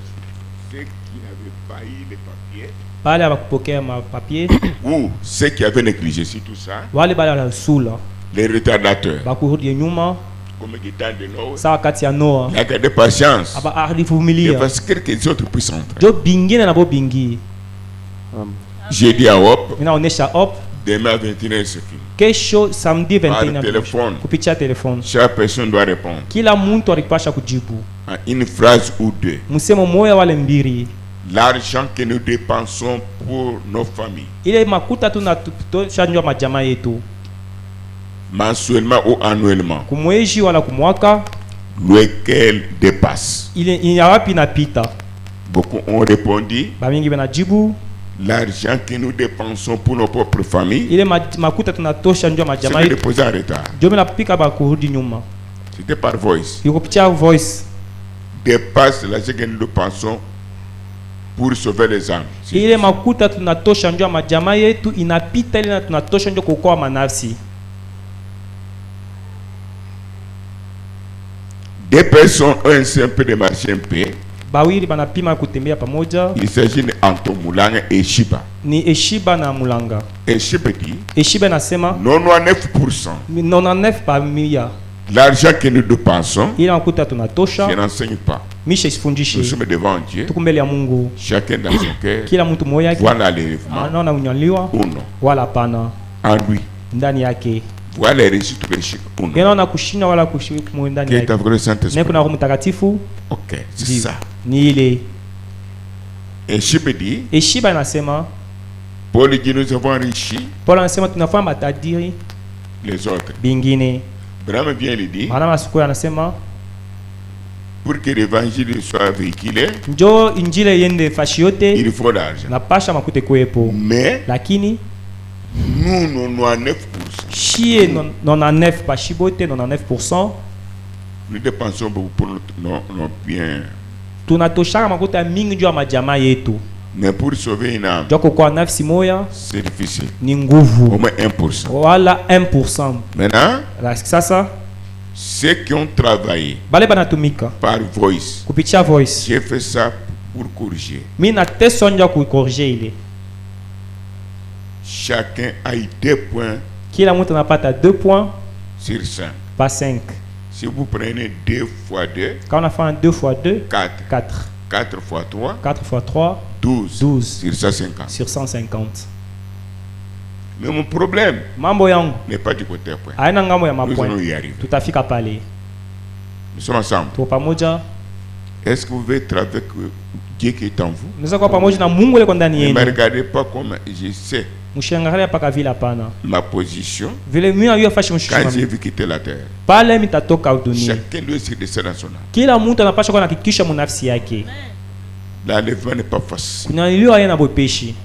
Speaker 2: ceux qui n'avaient pas eu les papiers,
Speaker 1: pale abakupokea mapapier,
Speaker 2: ou ceux qui avaient négligé sur tout ça,
Speaker 1: wale bale wanasula
Speaker 2: les retardateurs,
Speaker 1: bakurudi nyuma
Speaker 2: comme Guitan de Noé,
Speaker 1: sawa kati ya Noa,
Speaker 2: il y a de patience.
Speaker 1: aba
Speaker 2: Il
Speaker 1: alivumilia
Speaker 2: parce que quelques autres puissent entrer.
Speaker 1: jo bingine na bo bingi.
Speaker 2: J'ai dit à Hop,
Speaker 1: Ninaonesha op
Speaker 2: demain à 21h c'est fini.
Speaker 1: kesho samedi
Speaker 2: Par
Speaker 1: 21
Speaker 2: téléphone.
Speaker 1: kupitia telefone,
Speaker 2: Chaque personne doit répondre
Speaker 1: kila muntu alipasha kujibu
Speaker 2: à une phrase ou deux.
Speaker 1: msemo moya wale mbiri.
Speaker 2: L'argent que nous dépensons pour nos familles,
Speaker 1: Ile makuta tunatosha njwa majamaa yetu
Speaker 2: mensuellement ou annuellement,
Speaker 1: kumweji wala kumwaka,
Speaker 2: lequel dépasse.
Speaker 1: ile inawapi napita.
Speaker 2: Beaucoup ont répondu
Speaker 1: Bamingi benajibu
Speaker 2: l'argent que nous dépensons pour nos propres familles,
Speaker 1: ile makuta tunatosha njwa
Speaker 2: c'est
Speaker 1: majamaa
Speaker 2: de
Speaker 1: yetu
Speaker 2: déposer en retard.
Speaker 1: jo benapika bakurudi nyuma.
Speaker 2: C'était par voice.
Speaker 1: Iko kupitia voice
Speaker 2: Dépasse l'argent que nous dépensons pour sauver les âmes.
Speaker 1: ile makuta tunatosha njwa majamaa yetu inapita ile na tunatosha njwa kuokoa manafsi.
Speaker 2: Deux personnes ont un simple de marcher un peu.
Speaker 1: Bawili banapima kutembea pamoja,
Speaker 2: Il s'agit d'Anton Moulanga et Shiba.
Speaker 1: ni Eshiba na Mulanga.
Speaker 2: Et Shiba dit
Speaker 1: Eshiba nasema
Speaker 2: 99%.
Speaker 1: 99 pa mia
Speaker 2: L'argent que nous dépensons,
Speaker 1: ile makuta
Speaker 2: je
Speaker 1: tunatosha
Speaker 2: n'enseigne pas.
Speaker 1: misha
Speaker 2: Nous
Speaker 1: isifundishe,
Speaker 2: sommes devant Dieu,
Speaker 1: tuko mbele ya Mungu,
Speaker 2: chacun dans son cœur.
Speaker 1: kila mtu moyo yake
Speaker 2: Voilà l'élèvement
Speaker 1: anaona unyaliwa
Speaker 2: ou non.
Speaker 1: wala pana
Speaker 2: En lui.
Speaker 1: ndani yake,
Speaker 2: Voilà les réussites ou les échecs ou non.
Speaker 1: yanaona kushinda wala kushiriki mu ndani
Speaker 2: Qui est
Speaker 1: yake.
Speaker 2: avec le
Speaker 1: Na
Speaker 2: Saint-Esprit.
Speaker 1: kuna Roho Mtakatifu
Speaker 2: Ok, c'est
Speaker 1: Ndiyo.
Speaker 2: ça.
Speaker 1: ni ile.
Speaker 2: Et Shiba dit,
Speaker 1: Eshiba anasema,
Speaker 2: Paul dit, nous avons enrichi
Speaker 1: Paulo anasema tunafanya matadiri
Speaker 2: les autres.
Speaker 1: bingine.
Speaker 2: Branham vient lui dire,
Speaker 1: Maana masuko anasema
Speaker 2: pour que l'évangile soit véhiculé,
Speaker 1: njo injile yende fashi yote
Speaker 2: il faut l'argent.
Speaker 1: napasha makute kuwepo,
Speaker 2: Mais
Speaker 1: lakini
Speaker 2: nous, nous, 9%.
Speaker 1: shie 99 pa shibote 99%
Speaker 2: Nous dépensons beaucoup pour nos biens.
Speaker 1: tunatoshaka makuta mingi juu ya majamaa yetu,
Speaker 2: Mais pour sauver une âme,
Speaker 1: juu kwa nafsi moya
Speaker 2: c'est difficile.
Speaker 1: ni
Speaker 2: Au
Speaker 1: nguvu,
Speaker 2: moins 1%.
Speaker 1: wala 1%.
Speaker 2: Maintenant,
Speaker 1: La sasa
Speaker 2: Ceux qui ont travaillé
Speaker 1: bale banatumika
Speaker 2: par voice,
Speaker 1: kupitia voice,
Speaker 2: j'ai fait ça pour corriger.
Speaker 1: mimi natesonja kukorije ile.
Speaker 2: Chacun a eu 2 points
Speaker 1: Kila mtu anapata 2 points
Speaker 2: sur 5.
Speaker 1: pas 5.
Speaker 2: Si vous prenez 2 fois 2,
Speaker 1: Quand on a fait un 2 fois 2,
Speaker 2: 4.
Speaker 1: 4.
Speaker 2: 4 fois 3,
Speaker 1: 4 fois 3,
Speaker 2: 12.
Speaker 1: 12
Speaker 2: Sur 150.
Speaker 1: sur 150.
Speaker 2: Mais mon problème
Speaker 1: Mambo yangu
Speaker 2: n'est pas du côté point.
Speaker 1: haina ngambo ya
Speaker 2: Nous allons
Speaker 1: mapoint.
Speaker 2: y arriver.
Speaker 1: Tutafika pale.
Speaker 2: Nous sommes ensemble.
Speaker 1: Tuko pamoja.
Speaker 2: Est-ce que vous pouvez travailler avec Dieu qui est en vous?
Speaker 1: Unaweza kuwa pamoja na Mungu ile kwa ndani
Speaker 2: Ne me
Speaker 1: yenu.
Speaker 2: regardez pas comme je sais
Speaker 1: Mshangalia paka vile hapana.
Speaker 2: ma position
Speaker 1: Vile mimi najua fashi
Speaker 2: quand j'ai
Speaker 1: mshusha.
Speaker 2: vu quitter la terre.
Speaker 1: Pale mitatoka dunia.
Speaker 2: Chacun doit se descendre dans son âme.
Speaker 1: Kila mtu anapaswa kuwa anahakikisha munafsi yake.
Speaker 2: L'enlèvement n'est pas facile.
Speaker 1: Kunyanyuliwa haina bwepeshi.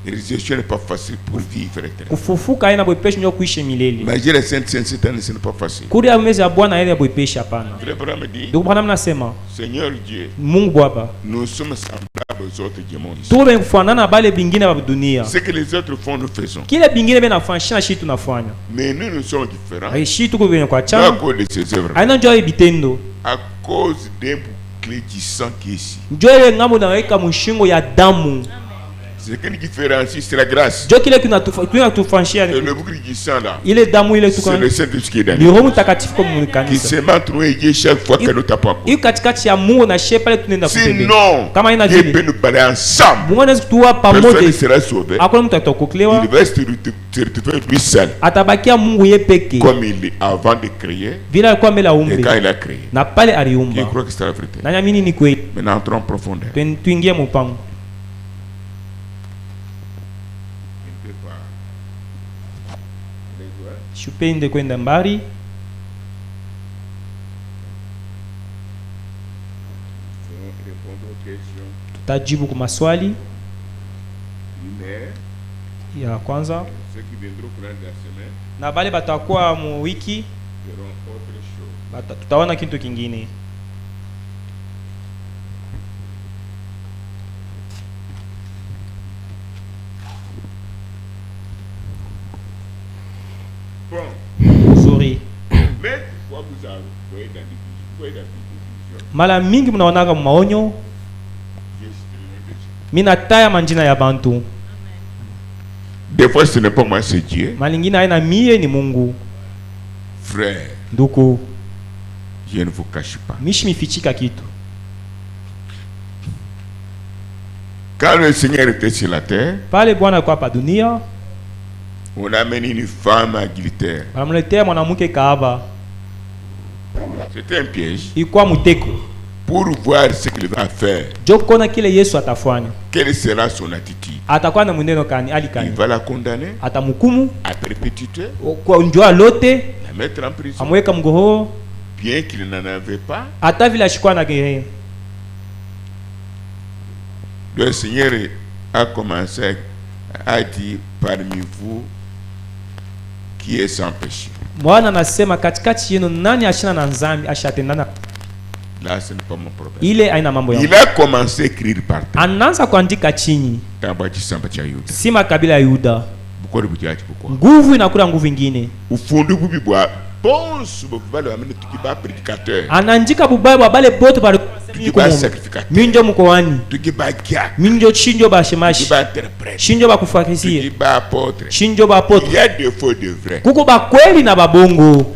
Speaker 2: La résurrection n'est pas facile pour vivre éternellement.
Speaker 1: Kufufuka haina bwepeshi ndio kuishi milele.
Speaker 2: Manger la Sainte cette année, ce n'est pas facile.
Speaker 1: Kuria mezi ya Bwana ile bwepeshi hapana.
Speaker 2: Le Frère me dit,
Speaker 1: Ndio Bwana mnasema
Speaker 2: Seigneur Dieu,
Speaker 1: Mungu Baba.
Speaker 2: nous sommes semblables aux autres démons.
Speaker 1: Tuwe kufanana bale bingine ba dunia.
Speaker 2: Ce que les autres font, nous faisons.
Speaker 1: Kile bingine benafanya shina shi tunafanya.
Speaker 2: Mais nous sommes différents.
Speaker 1: Ai shi tuko venye kwa
Speaker 2: Pas à
Speaker 1: chama.
Speaker 2: cause de ces œuvres.
Speaker 1: Haina njoo bitendo.
Speaker 2: À cause d'un bouclier du sang qui est ici.
Speaker 1: Njoo ile ngambo naweka mshingo ya damu.
Speaker 2: Ce qui nous différencie, c'est la grâce.
Speaker 1: Njoo kile kinatufanshia
Speaker 2: Et le bouclier du sang là,
Speaker 1: ile damu ile tuko
Speaker 2: c'est le Saint-Esprit qui est dans
Speaker 1: ni
Speaker 2: nous.
Speaker 1: Roho Mtakatifu kwa
Speaker 2: Qui
Speaker 1: kanisa.
Speaker 2: se met entre nous et Dieu chaque fois que nous tapons.
Speaker 1: Iko katikati ya Mungu na shepa ile tunaenda kutembea.
Speaker 2: Sinon,
Speaker 1: Kama haina
Speaker 2: Dieu
Speaker 1: vile.
Speaker 2: peut nous parler ensemble.
Speaker 1: Mungu anaweza kutua
Speaker 2: Personne ne
Speaker 1: pamoja.
Speaker 2: sera sauvé.
Speaker 1: Hakuna mtu atakokolewa.
Speaker 2: Il va se retrouver lui seul.
Speaker 1: Atabakia Mungu yeye peke.
Speaker 2: Comme il est avant de créer
Speaker 1: Vile alikuwa mbele
Speaker 2: et
Speaker 1: aumbe.
Speaker 2: quand il a créé.
Speaker 1: Na pale
Speaker 2: Je
Speaker 1: aliumba.
Speaker 2: crois que c'est la vérité.
Speaker 1: Na nyamini ni kweli.
Speaker 2: Maintenant, entrons en profondeur.
Speaker 1: Tuingie mpango. Shupende kwenda mbali. Tutajibu kwa maswali ya kwanza na bale batakuwa mu wiki tutaona kitu kingine. Nzuri. Mara mingi mnaonaga maonyo, mina taya manjina ya bantu.
Speaker 2: Des fois, ce n'est pas moi, c'est Dieu.
Speaker 1: Malingine haina mie ni Mungu.
Speaker 2: Frère,
Speaker 1: Nduku,
Speaker 2: je ne vous cache pas.
Speaker 1: mishi mifichika kitu.
Speaker 2: Quand le Seigneur était sur la terre,
Speaker 1: Pale Bwana alikuwa hapa dunia,
Speaker 2: on a amené une femme adultère.
Speaker 1: wanamletea mwanamke kahaba.
Speaker 2: C'était un piège
Speaker 1: Ilikuwa mteko.
Speaker 2: pour voir ce qu'il va faire.
Speaker 1: Jokona kile Yesu atafanya.
Speaker 2: Quelle sera son attitude?
Speaker 1: Atakuwa na mwenendo kani,
Speaker 2: Il
Speaker 1: alikani.
Speaker 2: va la condamner
Speaker 1: Atamhukumu
Speaker 2: à perpétuité,
Speaker 1: kwa njoo lote,
Speaker 2: la mettre en prison,
Speaker 1: amweka mgoho,
Speaker 2: bien qu'il n'en avait pas.
Speaker 1: hata vile ashikwa na gereza.
Speaker 2: Le Seigneur a commencé à dire parmi vous qui est sans péché.
Speaker 1: Bwana anasema katikati yenu nani ashina na dhambi ashatendana.
Speaker 2: Là, ce n'est pas mon problème.
Speaker 1: Ile aina mambo yangu.
Speaker 2: Il a commencé à écrire par terre.
Speaker 1: Anaanza kuandika chini.
Speaker 2: Tambachi samba cha Yuda.
Speaker 1: Si makabila ya Yuda.
Speaker 2: Bukori bujaji bukwa.
Speaker 1: Nguvu inakula nguvu ingine.
Speaker 2: Ufundu bubibwa. Bonsu bubalo amene tukiba prédicateur.
Speaker 1: Anaandika bubaya bwa bale bote bali
Speaker 2: Tukiba sacrificateur.
Speaker 1: minjo mkoani.
Speaker 2: Tukiba kia.
Speaker 1: Minjo chinjo ba shemashi.
Speaker 2: Tukiba interprète.
Speaker 1: Chinjo ba kufakisie.
Speaker 2: Tukiba apôtre.
Speaker 1: Chinjo ba apôtre.
Speaker 2: Il y a des faux de vrais.
Speaker 1: Kuko ba kweli na babongo.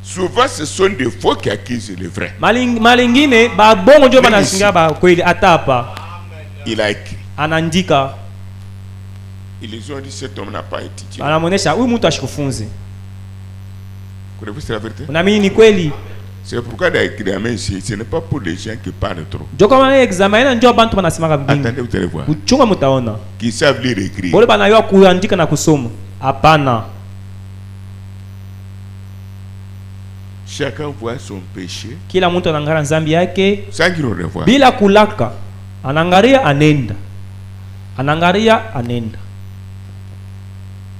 Speaker 2: Souvent ce sont des faux qui accusent les vrais.
Speaker 1: Malingine ba bongo njo banasinga ba kweli atapa.
Speaker 2: Il a écrit.
Speaker 1: Anaandika.
Speaker 2: Ils ont dit cet homme n'a pas étudié.
Speaker 1: Anamuonesha huyu mtu ashikufunze.
Speaker 2: Connaissez-vous c'est la vérité?
Speaker 1: Unaamini ni kweli?
Speaker 2: C'est pourquoi dans l'examen ici, ce n'est pas pour les gens qui parlent trop.
Speaker 1: Njo kama examen ina njo bantu banasimaka vingi.
Speaker 2: Attendez, vous allez voir.
Speaker 1: Uchunga mutaona.
Speaker 2: Qui savent lire et écrire.
Speaker 1: Bole banayua kuandika na kusoma. Hapana.
Speaker 2: Chacun voit son péché
Speaker 1: Kila mtu anaangalia dhambi yake
Speaker 2: sans qu'il le revoie.
Speaker 1: bila kulaka. Anaangalia anenda. Anaangalia anenda.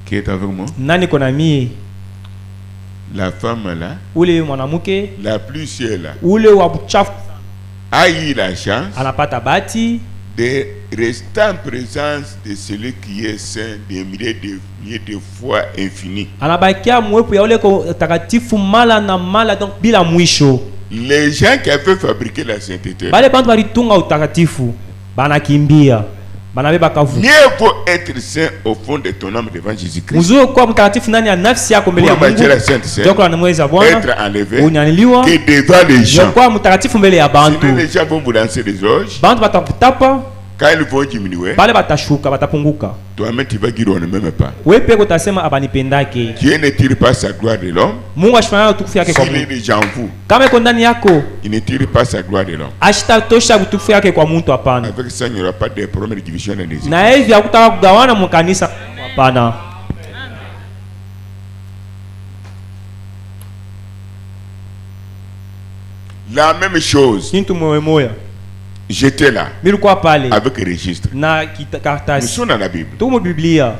Speaker 2: Qui est avec moi?
Speaker 1: Nani kona mie?
Speaker 2: La femme là,
Speaker 1: Ule mwanamke,
Speaker 2: la plus chère là,
Speaker 1: ule wa buchafu
Speaker 2: a eu la chance
Speaker 1: anapata bati
Speaker 2: de rester en présence de celui qui est saint des milliers de fois infini.
Speaker 1: Anabakia mwepo ya ule ko takatifu mala na mala donc bila mwisho.
Speaker 2: Les gens qui avaient fabriqué la sainteté,
Speaker 1: Bale bantu balitunga utakatifu banakimbia. Banabeba kavu.
Speaker 2: mieux vaut être saint au fond de ton âme devant Jésus-Christ.
Speaker 1: Mzuri kwa mtakatifu ndani ya nafsi yako mbele ya
Speaker 2: Pour
Speaker 1: Mungu.
Speaker 2: la sainte sainte,
Speaker 1: Ndio kwa namweza Bwana.
Speaker 2: être enlevé
Speaker 1: Unyanyiliwa.
Speaker 2: que devant les
Speaker 1: Ndio
Speaker 2: gens.
Speaker 1: kwa mtakatifu mbele ya bantu.
Speaker 2: Sinon les gens vont vous lancer des loges.
Speaker 1: Bantu batakutapa,
Speaker 2: Quand ils vont diminuer,
Speaker 1: bale batashuka, batapunguka.
Speaker 2: toi-même tu vas dire on ne m'aime pas.
Speaker 1: Wewe peko utasema abanipendake.
Speaker 2: Dieu ne tire pas sa gloire de l'homme.
Speaker 1: Mungu ashifanya utukufu yake kwa
Speaker 2: S'il est
Speaker 1: Mungu.
Speaker 2: déjà en vous,
Speaker 1: Kama iko ndani yako,
Speaker 2: il ne tire pas sa gloire de l'homme.
Speaker 1: ashitatosha utukufu yake kwa mtu hapana.
Speaker 2: Avec ça, il n'y aura pas de problème de division dans les églises.
Speaker 1: Na hivi hakutaka kugawana mu kanisa hapana.
Speaker 2: La même chose,
Speaker 1: Kintu moya.
Speaker 2: j'étais là
Speaker 1: Nilikuwa pale
Speaker 2: avec le registre.
Speaker 1: na
Speaker 2: Nous
Speaker 1: karatasi.
Speaker 2: sommes dans la Bible.
Speaker 1: Tumo Biblia.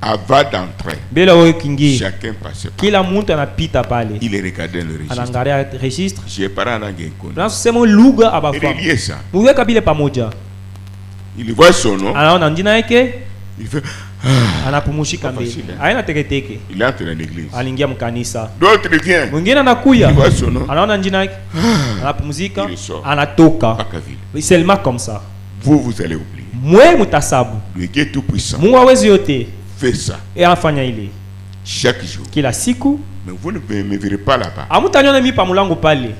Speaker 2: Avant d'entrer,
Speaker 1: Bila wewe kingi.
Speaker 2: chacun passait par.
Speaker 1: Kila mtu anapita pale.
Speaker 2: Il regardait le registre.
Speaker 1: Anaangalia registre.
Speaker 2: J'ai parlé en anglais.
Speaker 1: Tunasema lugha
Speaker 2: Il
Speaker 1: abafahamu.
Speaker 2: reliait ça.
Speaker 1: Muweka bile pamoja.
Speaker 2: Il voit son nom.
Speaker 1: Anaona jina yake,
Speaker 2: Il fait.
Speaker 1: anapumushika
Speaker 2: Pas
Speaker 1: mbele.
Speaker 2: facile, hein?
Speaker 1: Haina teketeke.
Speaker 2: Il entre dans l'église.
Speaker 1: Aliingia mkanisa.
Speaker 2: D'autres viennent.
Speaker 1: Mwingine anakuya.
Speaker 2: Il voit son nom.
Speaker 1: Anaona jina yake. Anapumzika.
Speaker 2: Il sort.
Speaker 1: Anatoka.
Speaker 2: Pas qu'à ville.
Speaker 1: Seulement comme ça.
Speaker 2: Vous allez oublier.
Speaker 1: Mwe mutasabu.
Speaker 2: Le Dieu tout-puissant
Speaker 1: Mungu hawezi yote.
Speaker 2: fait ça
Speaker 1: E anafanya ile.
Speaker 2: chaque jour.
Speaker 1: Kila siku.
Speaker 2: Mais vous ne me verrez pas là-bas.
Speaker 1: Amutaniona mimi pa mulango pale.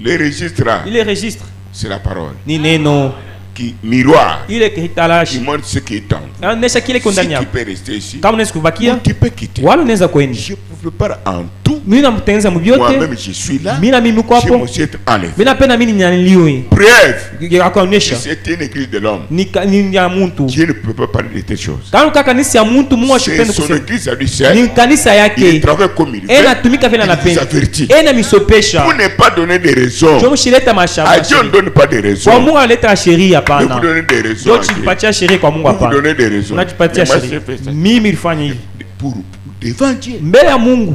Speaker 2: Le registre, là,
Speaker 1: Ile registre.
Speaker 2: c'est la parole.
Speaker 1: Ni neno.
Speaker 2: Qui, miroir,
Speaker 1: Ile
Speaker 2: qui
Speaker 1: kitalashi.
Speaker 2: montre ce qui est en vous.
Speaker 1: Anaonesha kile
Speaker 2: Si
Speaker 1: ndani
Speaker 2: tu
Speaker 1: yako.
Speaker 2: peux rester ici,
Speaker 1: Kama unaweza kubakia,
Speaker 2: ou tu peux quitter.
Speaker 1: wala unaweza kwenda.
Speaker 2: Je ne peux pas en tout.
Speaker 1: Mimi namtengeneza mvyote.
Speaker 2: Moi-même, je suis là.
Speaker 1: Mimi na mimi niko
Speaker 2: Je
Speaker 1: hapo.
Speaker 2: me suis enlevé.
Speaker 1: Mimi napenda mimi ninyanyiliwe.
Speaker 2: Preuve,
Speaker 1: Akaonyesha
Speaker 2: c'est une église de l'homme.
Speaker 1: ni ya mtu.
Speaker 2: Dieu ne peut pas parler de telles choses.
Speaker 1: Kama kanisa ya mtu Mungu
Speaker 2: C'est
Speaker 1: ashipende
Speaker 2: son
Speaker 1: kusema.
Speaker 2: église à lui seul.
Speaker 1: Ni kanisa
Speaker 2: Il
Speaker 1: yake.
Speaker 2: travaille comme il
Speaker 1: Ena
Speaker 2: veut.
Speaker 1: natumika vile
Speaker 2: Il vous
Speaker 1: anapenda.
Speaker 2: avertit.
Speaker 1: Ena misopesha.
Speaker 2: Vous ne pas donner des raisons.
Speaker 1: Sio mshileta
Speaker 2: À
Speaker 1: mashamba.
Speaker 2: Dieu, on ne donne pas des
Speaker 1: Kwa
Speaker 2: raisons.
Speaker 1: Mungu analeta sheria
Speaker 2: Mais vous
Speaker 1: hapana.
Speaker 2: donnez des raisons.
Speaker 1: Ndio
Speaker 2: à Dieu.
Speaker 1: tunapatia sheria kwa Mungu
Speaker 2: Vous
Speaker 1: hapana.
Speaker 2: donnez des raisons.
Speaker 1: Tunajipatia
Speaker 2: Mais moi,
Speaker 1: sheria.
Speaker 2: j'ai fait ça.
Speaker 1: Mimi nilifanya hivi.
Speaker 2: Pour devant Dieu.
Speaker 1: Mbele ya Mungu.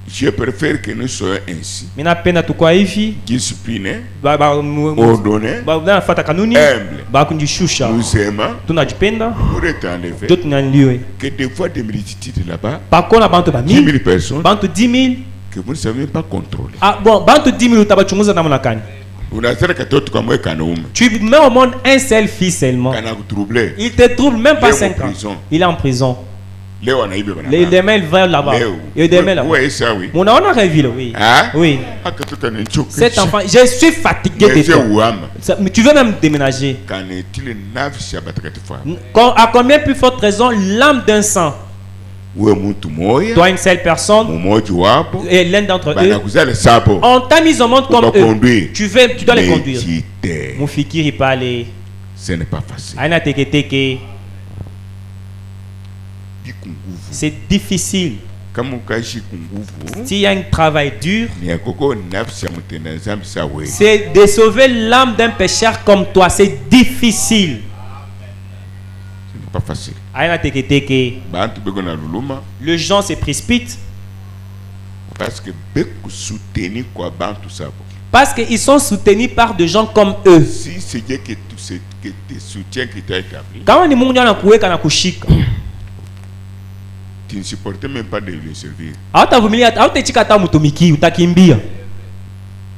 Speaker 2: Je préfère que nous soyons ainsi.
Speaker 1: Mimi napenda tukua hivi.
Speaker 2: Disciplinés,
Speaker 1: Ba
Speaker 2: ordonnés,
Speaker 1: nafuata kanuni.
Speaker 2: humbles.
Speaker 1: Ba kunjishusha.
Speaker 2: Nous aimons
Speaker 1: Tunajipenda.
Speaker 2: pour être enlevés.
Speaker 1: Ndio tunyanyiliwe.
Speaker 2: Que des fois des multitudes là-bas,
Speaker 1: Pakona bantu ba
Speaker 2: 10
Speaker 1: mingi.
Speaker 2: 000 personnes,
Speaker 1: Bantu 10 000.
Speaker 2: que vous ne savez même pas contrôler.
Speaker 1: Ah bon, bantu 10 000 utabachunguza namna gani?
Speaker 2: Unataka katoto kama kanaume
Speaker 1: Tu mets au monde un seul fils seulement.
Speaker 2: kana troublé.
Speaker 1: Il te trouble même pas
Speaker 2: Il est en
Speaker 1: 5 ans.
Speaker 2: prison.
Speaker 1: Il est en prison.
Speaker 2: Leo anaiba bana.
Speaker 1: Les demain il va là-bas. Et demain là-bas.
Speaker 2: Ouais, ça oui.
Speaker 1: Mon on a rêvé oui.
Speaker 2: Hein?
Speaker 1: Oui.
Speaker 2: Akatoto ni choke.
Speaker 1: Cet enfant, je suis fatigué de toi. Mais tu veux même déménager.
Speaker 2: Quand est-il naf shabatakatifu?
Speaker 1: À combien plus forte raison l'âme d'un sang?
Speaker 2: Wewe mtu moya.
Speaker 1: Toi une seule personne
Speaker 2: Mmoja wapo.
Speaker 1: et l'un d'entre eux.
Speaker 2: Banakuzala sabo.
Speaker 1: On t'a mis au monde comme eux.
Speaker 2: Conduire.
Speaker 1: Tu dois les conduire.
Speaker 2: Méditer.
Speaker 1: Mufikiri pale.
Speaker 2: Ce n'est pas facile.
Speaker 1: Aina teke teke.
Speaker 2: Bikunguvu.
Speaker 1: C'est difficile.
Speaker 2: Kama ukashi kunguvu.
Speaker 1: S'il y a un travail dur,
Speaker 2: Ni akoko nafsi ya mtenda zambi sawe.
Speaker 1: c'est de sauver l'âme d'un pécheur comme toi. C'est difficile.
Speaker 2: Ce n'est pas facile.
Speaker 1: Aina teke teke.
Speaker 2: Bantu beko na luluma
Speaker 1: Les gens se précipitent
Speaker 2: parce que beko soutenu kwa bantu sabo.
Speaker 1: parce qu'ils sont soutenus par des gens comme eux.
Speaker 2: Si c'est Dieu qui te soutient, qui t'a établi,
Speaker 1: Kama ni Mungu anakuweka na kushika,
Speaker 2: tu ne supportais même pas de le servir.
Speaker 1: hautavumilia, hautachika hata mtumiki, utakimbia.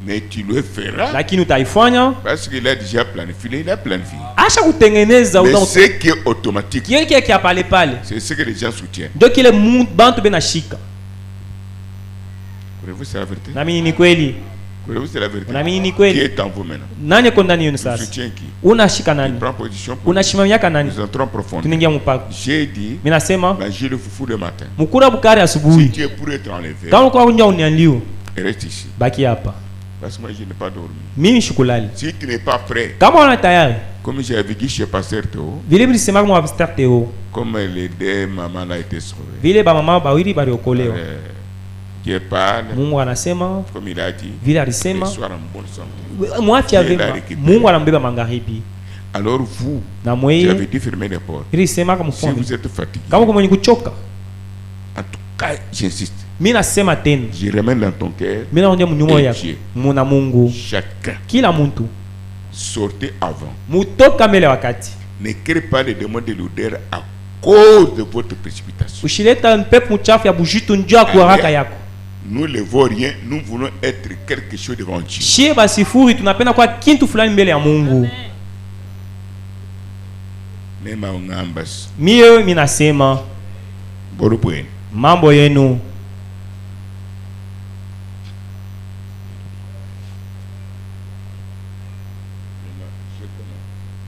Speaker 2: Mais tu le feras
Speaker 1: Lakini utaifanya,
Speaker 2: parce qu'il a déjà planifié. Il a planifié.
Speaker 1: acha kutengeneza
Speaker 2: Mais
Speaker 1: udongo.
Speaker 2: ce qui est automatique,
Speaker 1: Kile kile kia pale pale.
Speaker 2: c'est ce que les gens soutiennent.
Speaker 1: Ndio kile bantu benashika.
Speaker 2: Croyez-vous c'est la vérité?
Speaker 1: Na mimi ni kweli.
Speaker 2: Croyez-vous c'est la vérité?
Speaker 1: Na mimi ni
Speaker 2: Qui
Speaker 1: kweli.
Speaker 2: est en vous maintenant?
Speaker 1: Nani ko ndani yenu
Speaker 2: Tu
Speaker 1: sasa?
Speaker 2: soutiens qui?
Speaker 1: Unashika
Speaker 2: Tu
Speaker 1: nani?
Speaker 2: prends position pour
Speaker 1: Unashimamiaka nani?
Speaker 2: nous entrons en profondeur.
Speaker 1: Tunaingia mpaka.
Speaker 2: J'ai dit,
Speaker 1: Mimi nasema
Speaker 2: manger le foufou le matin.
Speaker 1: mkula bukari
Speaker 2: Si
Speaker 1: asubuhi.
Speaker 2: tu es pour être enlevé,
Speaker 1: Kama kwa kunja unianliu,
Speaker 2: reste ici.
Speaker 1: baki hapa.
Speaker 2: Parce que moi je n'ai pas dormi.
Speaker 1: Mimi shukulali.
Speaker 2: Si tu n'es pas prêt,
Speaker 1: Kama una tayari,
Speaker 2: comme j'avais dit chez Pasteur Théo,
Speaker 1: vile bilisema kwa Pastor Theo.
Speaker 2: comme les deux mamans là étaient sauvées.
Speaker 1: Vile ba mama bawili baliokolewa.
Speaker 2: Dieu parle,
Speaker 1: Mungu anasema,
Speaker 2: comme il a dit,
Speaker 1: vile
Speaker 2: le
Speaker 1: alisema,
Speaker 2: soir en bonne santé.
Speaker 1: mwafya vema. Mungu anambeba magharibi.
Speaker 2: Alors vous,
Speaker 1: Na
Speaker 2: j'avais
Speaker 1: mweye,
Speaker 2: dit fermer les portes.
Speaker 1: ili sema kama
Speaker 2: Si
Speaker 1: mfundi.
Speaker 2: vous êtes fatigué,
Speaker 1: Kama kwa mwenye kuchoka,
Speaker 2: en tout cas, j'insiste,
Speaker 1: Mina sema tena.
Speaker 2: Je ramène dans ton cœur.
Speaker 1: Mina ondia mnyumo yako. Muna Mungu.
Speaker 2: Chacun.
Speaker 1: Kila muntu.
Speaker 2: Sortez avant.
Speaker 1: Mutoka mbele wakati.
Speaker 2: Ne créez pas les démons de l'odeur à cause de votre précipitation.
Speaker 1: Ushileta mpepo mchafu ya bujitu njoo kwa haraka yako.
Speaker 2: Nous les vauriens, nous voulons être quelque chose devant Dieu.
Speaker 1: Shie basifuri tunapenda kwa kintu fulani mbele ya Mungu.
Speaker 2: Nema ungambas.
Speaker 1: Mie minasema
Speaker 2: Borobwen.
Speaker 1: mambo yenu.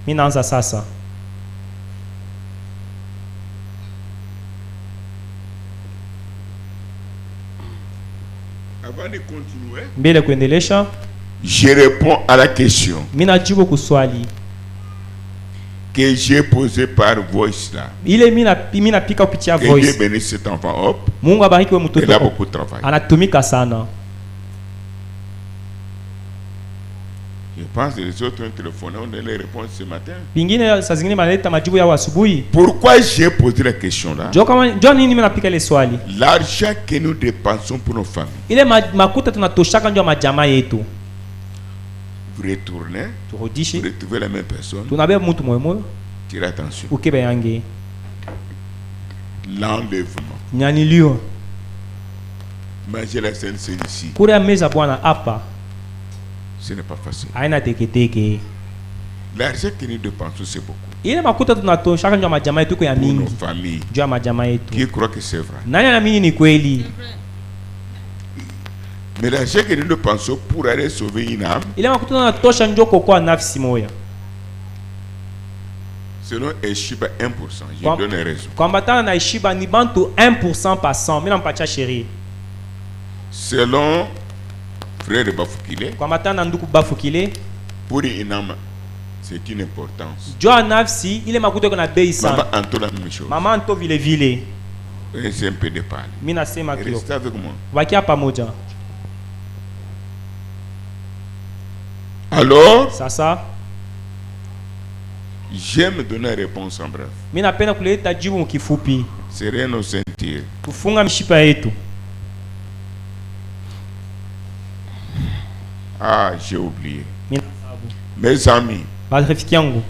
Speaker 1: Minaanza sasa.
Speaker 2: Avant de continuer,
Speaker 1: Mbele kuendelesha,
Speaker 2: je réponds à la question
Speaker 1: minajibu kuswali.
Speaker 2: que j'ai posée par voice là.
Speaker 1: Ile mina pika kupitia
Speaker 2: Que Dieu
Speaker 1: voice.
Speaker 2: bénisse cet enfant. Hop.
Speaker 1: Mungu abariki wewe
Speaker 2: Il
Speaker 1: mtoto.
Speaker 2: a beaucoup de travail.
Speaker 1: Anatumika sana.
Speaker 2: Je pense que les autres ont téléphoné, on a les réponses ce matin.
Speaker 1: Bingine saa zingine maleta majibu ya asubuhi.
Speaker 2: Pourquoi j'ai posé la question là?
Speaker 1: Jo nini mina pika ile swali?
Speaker 2: L'argent que nous dépensons pour nos familles,
Speaker 1: Ile makuta tunatoshaka ndio majamaa yetu.
Speaker 2: vous retournez, vous
Speaker 1: Turudishe.
Speaker 2: retrouvez la même personne.
Speaker 1: Tunabeba mtu moyo moyo.
Speaker 2: Tirez attention.
Speaker 1: Ukebe yange.
Speaker 2: L'enlèvement.
Speaker 1: Nyanyiliwa.
Speaker 2: Manger la scène c'est ici.
Speaker 1: Kura ya meza Bwana hapa.
Speaker 2: Ce n'est pas facile.
Speaker 1: Haina teketeke.
Speaker 2: L'argent que nous dépensons c'est beaucoup.
Speaker 1: Ile makuta tunatoshaka ndio majamaa yetu ya
Speaker 2: Pour nos
Speaker 1: mingi.
Speaker 2: familles.
Speaker 1: Ndio majamaa yetu.
Speaker 2: Qui croient que c'est vrai.
Speaker 1: Nani anaamini ni kweli?
Speaker 2: Mais l'argent que nous dépensons pour aller sauver une âme,
Speaker 1: Ile makuta tunatosha ndio kwa nafsi moya.
Speaker 2: selon Eshiba 1%, je
Speaker 1: Kwa-
Speaker 2: donne raison.
Speaker 1: Kwambatana na Ishiba ni bantu 1% par 100. Mimi nampatia sheria.
Speaker 2: Selon Frère Bafukile,
Speaker 1: Kwambatana na nduku Bafukile,
Speaker 2: pour une âme, c'est une importance.
Speaker 1: jua nafsi ile makuta iko na bei
Speaker 2: Maman
Speaker 1: sana.
Speaker 2: Anto la même chose.
Speaker 1: Mama Anto vile vile.
Speaker 2: Et c'est un peu de parler.
Speaker 1: Mimi nasema kio.
Speaker 2: Restez avec moi.
Speaker 1: Wakia pamoja.
Speaker 2: Alors,
Speaker 1: Sasa
Speaker 2: j'aime donner une réponse en bref.
Speaker 1: mimi napenda kuleta jibu mkifupi.
Speaker 2: C'est rien au sentir.
Speaker 1: Kufunga mishipa yetu.
Speaker 2: Ah, j'ai oublié.
Speaker 1: Mimi
Speaker 2: Mes amis,
Speaker 1: rafiki yangu.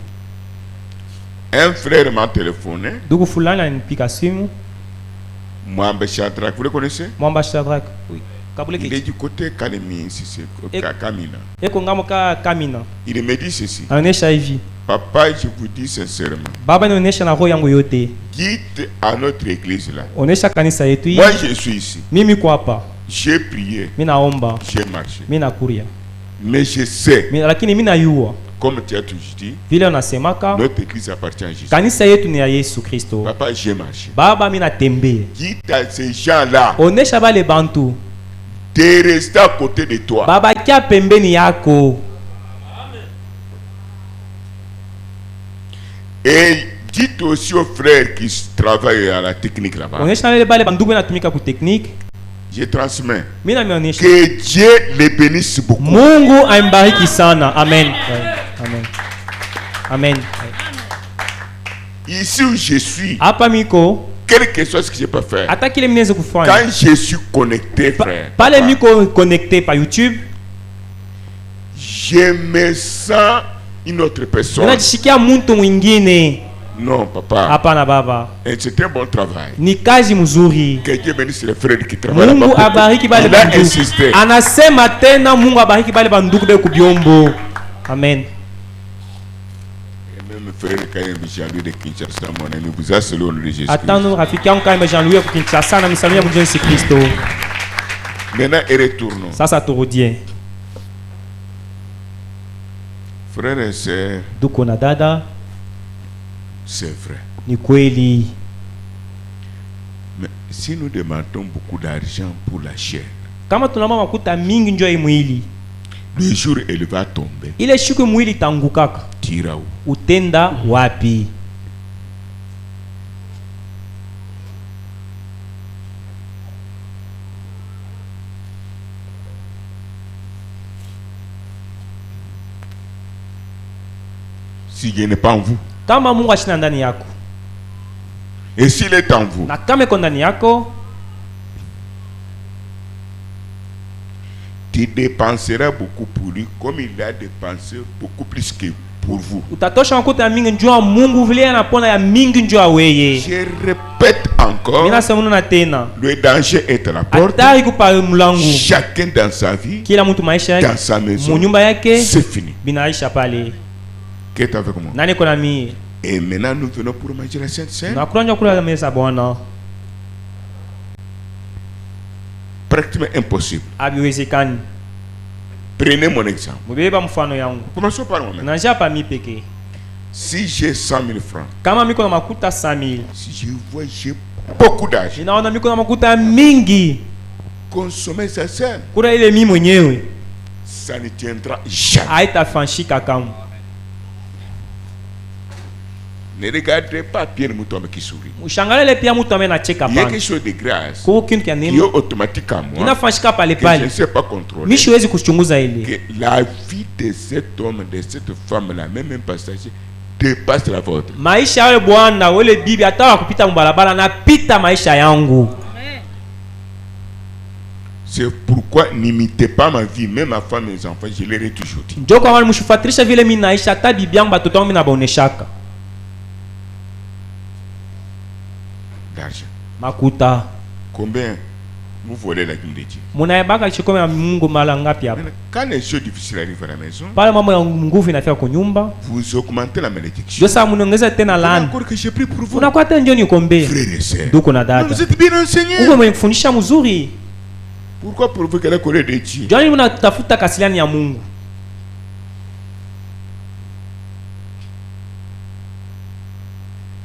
Speaker 2: un frère m'a téléphoné.
Speaker 1: Ndugu fulani ananipiga simu.
Speaker 2: Mwambe Shadrach, vous le connaissez?
Speaker 1: Mwamba Shadrach. Oui. Kabule
Speaker 2: Il est
Speaker 1: kiti.
Speaker 2: du côté Kalemi, ici, c'est Kamina.
Speaker 1: Eko ngamo ka Kamina.
Speaker 2: Il me dit ceci.
Speaker 1: Anaonesha hivi.
Speaker 2: Papa, je vous dis sincèrement,
Speaker 1: Baba anaonesha na roho yangu yote.
Speaker 2: dites à notre église là.
Speaker 1: Onesha kanisa yetu hii.
Speaker 2: Moi, je suis ici.
Speaker 1: Mimi kwa hapa.
Speaker 2: J'ai prié,
Speaker 1: Mimi naomba.
Speaker 2: j'ai marché.
Speaker 1: Mimi nakuria.
Speaker 2: Mais je sais,
Speaker 1: Lakini mimi najua
Speaker 2: comme tu as toujours dit,
Speaker 1: vile unasemaka
Speaker 2: notre église appartient à Jésus.
Speaker 1: kanisa yetu ni ya Yesu Kristo.
Speaker 2: Papa, j'ai marché.
Speaker 1: Baba mimi natembea.
Speaker 2: Dites à ces gens-là
Speaker 1: Onesha bale bantu.
Speaker 2: de rester à côté de toi.
Speaker 1: Baba kia pembeni yako.
Speaker 2: Et dites aussi aux frères qui travaillent à la technique là-bas.
Speaker 1: Onesha bale bandugu natumika ku technique.
Speaker 2: Je transmets.
Speaker 1: Mimi nameonesha.
Speaker 2: Que Dieu les bénisse beaucoup.
Speaker 1: Mungu aimbariki sana. Amen. Amen. Amen.
Speaker 2: Ici où je suis,
Speaker 1: Hapa miko
Speaker 2: quel que soit ce que je peux faire,
Speaker 1: hata kile mnaweza kufanya.
Speaker 2: quand je suis connecté, frère,
Speaker 1: Pale
Speaker 2: papa,
Speaker 1: miko connecté par YouTube.
Speaker 2: je me sens une autre personne.
Speaker 1: Unajishikia mtu mwingine.
Speaker 2: Non, papa.
Speaker 1: Hapana baba.
Speaker 2: Et c'est un bon travail.
Speaker 1: Ni kazi mzuri.
Speaker 2: Que Dieu bénisse les frères qui travaillent
Speaker 1: Mungu
Speaker 2: là-bas.
Speaker 1: abariki bale
Speaker 2: Il a
Speaker 1: bandugu.
Speaker 2: insisté.
Speaker 1: Anasema tena Mungu abariki bale bandugu be kubyombo. Amen.
Speaker 2: Et même frère Kayem Jean-Louis de Kinshasa, mon ami, vous a selon le Jésus.
Speaker 1: Atano rafiki yangu kama Jean-Louis ku Kinshasa na misalimia mu Yesu Kristo.
Speaker 2: Maintenant, et retournons.
Speaker 1: Sasa turudie.
Speaker 2: Frères et sœurs,
Speaker 1: Duko na dada
Speaker 2: c'est vrai.
Speaker 1: ni kweli.
Speaker 2: Mais si nous demandons beaucoup d'argent pour la chair,
Speaker 1: Kama tunama makuta mingi njoo hii mwili.
Speaker 2: le jour où elle va tomber,
Speaker 1: Ile siku mwili tangukaka.
Speaker 2: tira où?
Speaker 1: Utenda wapi?
Speaker 2: Si Dieu n'est pas en vous,
Speaker 1: Kama Mungu ashina ndani yako
Speaker 2: et s'il est en vous,
Speaker 1: na kama iko ndani yako,
Speaker 2: tu dépenseras beaucoup pour lui comme il a dépensé beaucoup plus que pour vous.
Speaker 1: Utatosha makuta ya mingi njoo Mungu vile anapona ya mingi njoo weye.
Speaker 2: Je répète encore,
Speaker 1: Mina sema na tena.
Speaker 2: le danger est à la porte.
Speaker 1: Hatari kupa mlango.
Speaker 2: Chacun dans sa vie,
Speaker 1: Kila mtu maisha yake,
Speaker 2: dans sa maison,
Speaker 1: munyumba yake,
Speaker 2: c'est fini.
Speaker 1: binaisha pale.
Speaker 2: Qui est avec moi?
Speaker 1: Nani kona mie?
Speaker 2: Et maintenant nous venons pour manger la Sainte Seine.
Speaker 1: Na kulanja kula mesa Bwana.
Speaker 2: Pratiquement impossible.
Speaker 1: Habiwezekani.
Speaker 2: Prenez mon exemple.
Speaker 1: Mubeba mfano yangu.
Speaker 2: Commençons par moi-même.
Speaker 1: Naja pa mi peke.
Speaker 2: Si j'ai 100 000 francs,
Speaker 1: Kama miko na makuta 100,000.
Speaker 2: si je vois j'ai beaucoup d'argent,
Speaker 1: Ninaona miko na makuta mingi.
Speaker 2: consommer ça seul,
Speaker 1: Kula ile mimi mwenyewe.
Speaker 2: ça ne tiendra jamais.
Speaker 1: Haitafanshika kama.
Speaker 2: Ne regardez pas Pierre Moutombe qui sourit.
Speaker 1: Ushangalele pia mtu ambaye anacheka
Speaker 2: Il y a
Speaker 1: pana.
Speaker 2: quelque chose de grâce
Speaker 1: Kwa kitu kia
Speaker 2: qui est
Speaker 1: neno
Speaker 2: automatique à moi,
Speaker 1: inafanyika pale
Speaker 2: que je ne
Speaker 1: pale.
Speaker 2: sais pas contrôler.
Speaker 1: Mimi siwezi kuchunguza ile.
Speaker 2: Que la vie de cet homme, de cette femme-là, même un passager, dépasse la vôtre.
Speaker 1: Maisha yale bwana wale bibi hata kupita mbalabala napita maisha yangu.
Speaker 2: C'est pourquoi n'imitez pas ma vie, même ma femme et mes enfants, je leur ai toujours dit.
Speaker 1: Njoo kwa mshifuatilisha vile mimi naisha hata bibi yangu batoto wangu mimi nabaoneshaka.
Speaker 2: D'argent.
Speaker 1: Makuta.
Speaker 2: Combien vous volez la dîme de Dieu?
Speaker 1: Munaibaka chikome ya Mungu mara ngapi hapa?
Speaker 2: Maintenant, quand les choses difficiles arrivent à la maison,
Speaker 1: Pale mambo ya nguvu inafika kwa nyumba.
Speaker 2: vous augmentez la malédiction.
Speaker 1: Ndio sasa mnaongeza tena laana.
Speaker 2: Encore que j'ai pris pour vous.
Speaker 1: Unakuwa tena njoo nikombee.
Speaker 2: Frères et sœurs,
Speaker 1: Ndugu na dada.
Speaker 2: vous êtes bien enseignés.
Speaker 1: Uwe mwenye kufundisha mzuri.
Speaker 2: Pourquoi provoquer la colère de Dieu?
Speaker 1: Njoo ni unatafuta kasiliani ya Mungu.